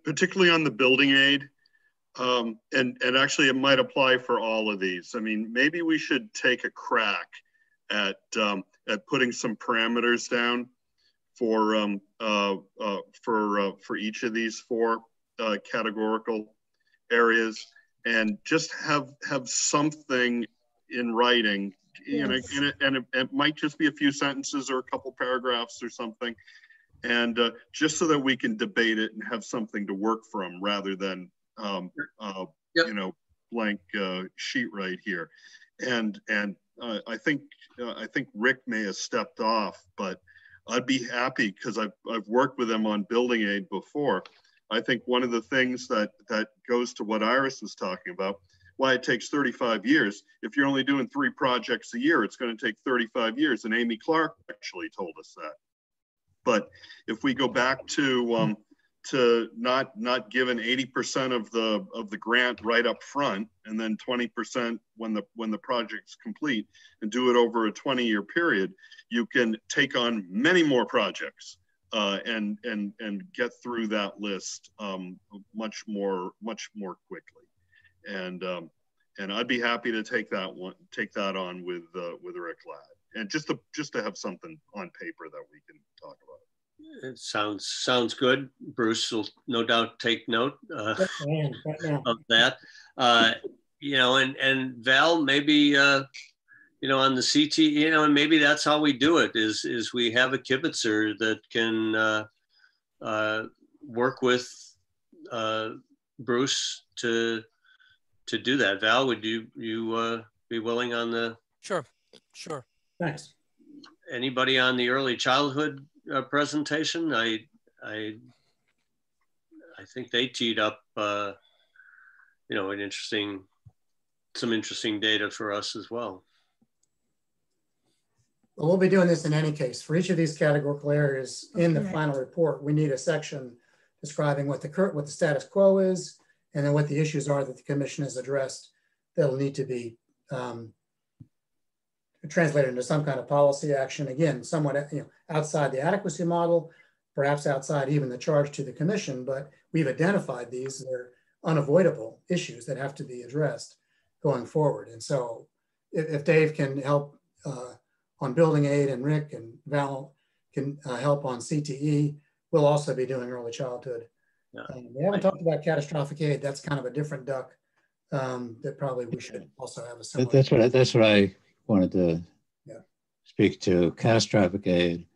particularly on the building aid, and actually it might apply for all of these. I mean, maybe we should take a crack at putting some parameters down for each of these four categorical areas, and just have something in writing, you know, and it might just be a few sentences or a couple paragraphs or something, and just so that we can debate it and have something to work from rather than you know, blank sheet right here. And I think Rick may have stepped off, but I'd be happy because I've worked with him on building aid before. I think one of the things that goes to what Iris was talking about, why it takes 35 years. If you're only doing 3 projects a year, it's going to take 35 years. And Amy Clark actually told us that. But if we go back to not given 80% of the grant right up front, and then 20% when the project's complete, and do it over a 20-year period, you can take on many more projects and get through that list much more quickly. And I'd be happy to take that on with Rick Ladd, and just to have something on paper that we can talk about. It sounds good. Bruce will no doubt take note of that. You know, and Val, maybe you know, on the CT, you know, and maybe that's how we do it. Is we have a kibitzer that can work with Bruce to do that. Val, would you be willing on the? Sure. Thanks. Anybody on the early childhood presentation? I think they teed up you know, some interesting data for us as well. Well, we'll be doing this in any case. For each of these categorical areas in the final report, we need a section describing what the status quo is, and then what the issues are that the commission has addressed that'll need to be translated into some kind of policy action. Again, somewhat, you know, outside the adequacy model, perhaps outside even the charge to the commission, but we've identified these. They're unavoidable issues that have to be addressed going forward. And so if Dave can help on building aid, and Rick and Val can help on CTE, we'll also be doing early childhood. Yeah. We haven't talked about catastrophic aid. That's kind of a different duck that probably we should also have a similar. That's what I wanted to speak to. Catastrophic aid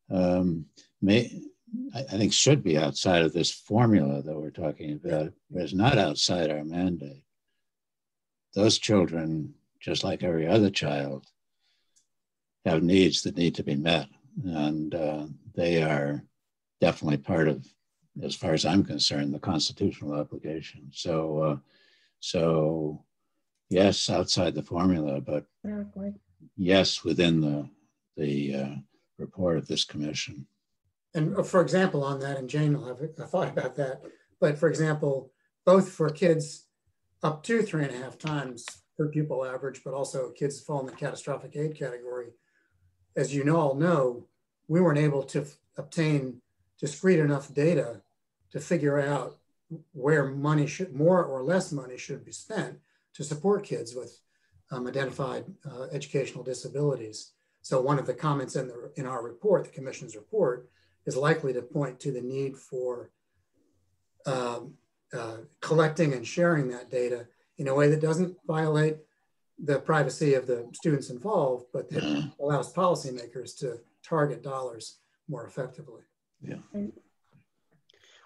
I think should be outside of this formula that we're talking about. It's not outside our mandate. Those children, just like every other child, have needs that need to be met, and they are definitely part of, as far as I'm concerned, the constitutional obligation. So yes, outside the formula, but yes, within the report of this commission. And for example, on that, and Jane will have a thought about that, but for example, both for kids up to 3.5 times per pupil average, but also kids fall in the catastrophic aid category, as you all know, we weren't able to obtain discrete enough data to figure out where money should, more or less money should be spent to support kids with identified educational disabilities. So one of the comments in our report, the commission's report, is likely to point to the need for collecting and sharing that data in a way that doesn't violate the privacy of the students involved, but that allows policymakers to target dollars more effectively. Yeah.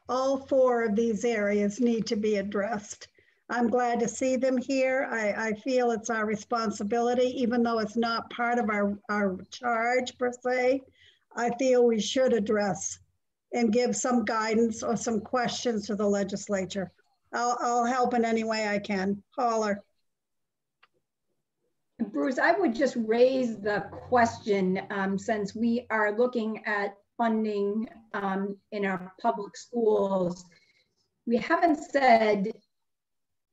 All 4 of these areas need to be addressed. I'm glad to see them here. I feel it's our responsibility, even though it's not part of our charge per se. I feel we should address and give some guidance or some questions to the legislature. I'll help in any way I can. Holler. Bruce, I would just raise the question, since we are looking at funding in our public schools, we haven't said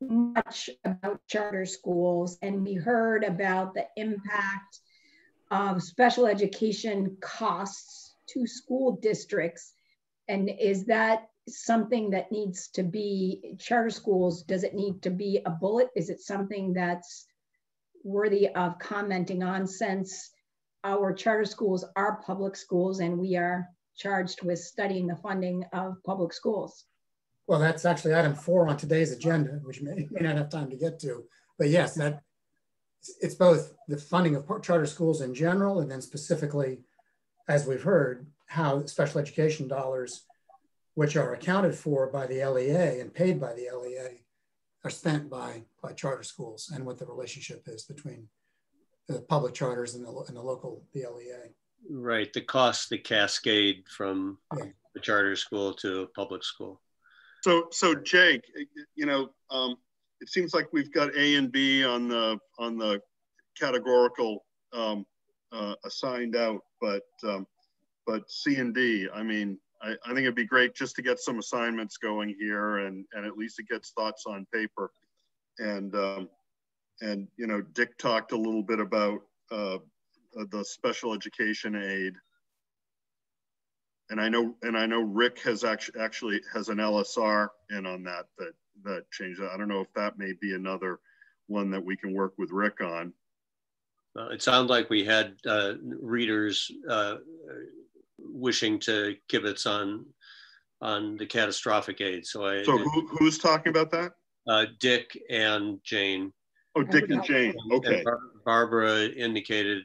much about charter schools, and we heard about the impact of special education costs to school districts. And is that something that needs to be, charter schools, does it need to be a bullet? Is it something that's worthy of commenting on, since our charter schools are public schools and we are charged with studying the funding of public schools? Well, that's actually item 4 on today's agenda, which may not have time to get to. But yes, that it's both the funding of charter schools in general, and then specifically, as we've heard, how special education dollars, which are accounted for by the LEA and paid by the LEA, are spent by charter schools, and what the relationship is between the public charters and the local, the LEA. Right, the costs that cascade from the charter school to public school. So Jake, you know, it seems like we've got A and B on the categorical assigned out, but C and D, I mean, I think it'd be great just to get some assignments going here, and at least it gets thoughts on paper. And you know, Dick talked a little bit about the special education aid. And I know Rick has actually has an LSR in on that changed. I don't know if that may be another one that we can work with Rick on. It sounded like we had readers wishing to kibitz on the catastrophic aid. So who's talking about that? Dick and Jane. Oh, Dick and Jane. Okay. And Barbara indicated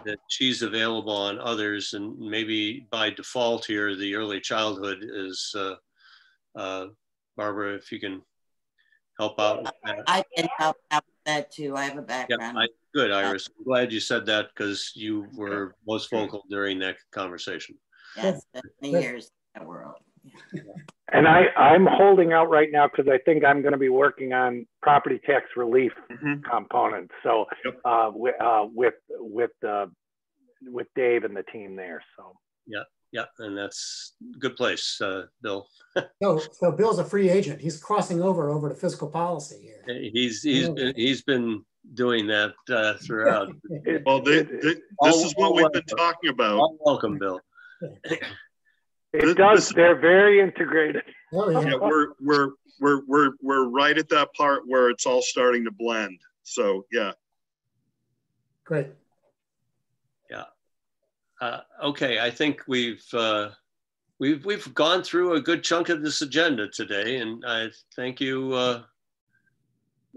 that she's available on others, and maybe by default here, the early childhood is Barbara, if you can help out with that. I can help out with that too. I have a background. Yeah, good, Iris. I'm glad you said that, because you were most vocal during that conversation. Yes, many years in that world. Yeah. And I'm holding out right now because I think I'm going to be working on property tax relief components. So with Dave and the team there. So yeah, and that's a good place, Bill. So Bill's a free agent. He's crossing over to fiscal policy here. He's been doing that throughout. Well, this is what we've been talking about. Welcome, Bill. They're very integrated. Oh, yeah. Yeah, we're right at that part where it's all starting to blend. So yeah. Great. Yeah. Okay, I think we've gone through a good chunk of this agenda today, and I thank you.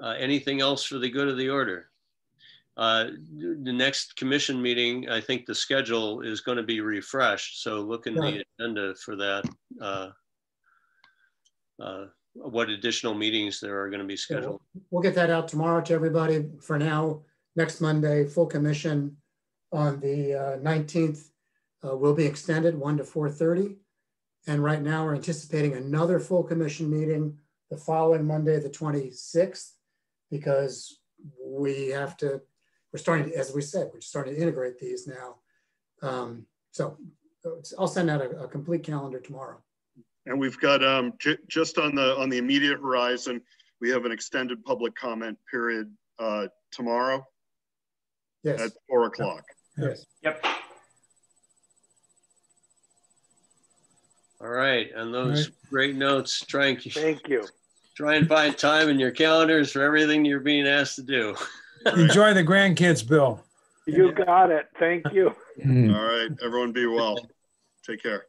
Anything else for the good of the order? The next commission meeting, I think the schedule is going to be refreshed. So look in the agenda for that. What additional meetings there are going to be scheduled. We'll get that out tomorrow to everybody. For now, next Monday, full commission on the 19th will be extended 1 to 4:30. And right now we're anticipating another full commission meeting the following Monday, the 26th, because we're starting to, as we said, we're starting to integrate these now. So I'll send out a complete calendar tomorrow. And we've got just on the immediate horizon, we have an extended public comment period tomorrow. Yes. At 4 o'clock. Yes. Yep. All right, and those great notes. Thank you. Try and find time in your calendars for everything you're being asked to do. Enjoy the grandkids, Bill. You got it. Thank you. All right, everyone be well. Take care.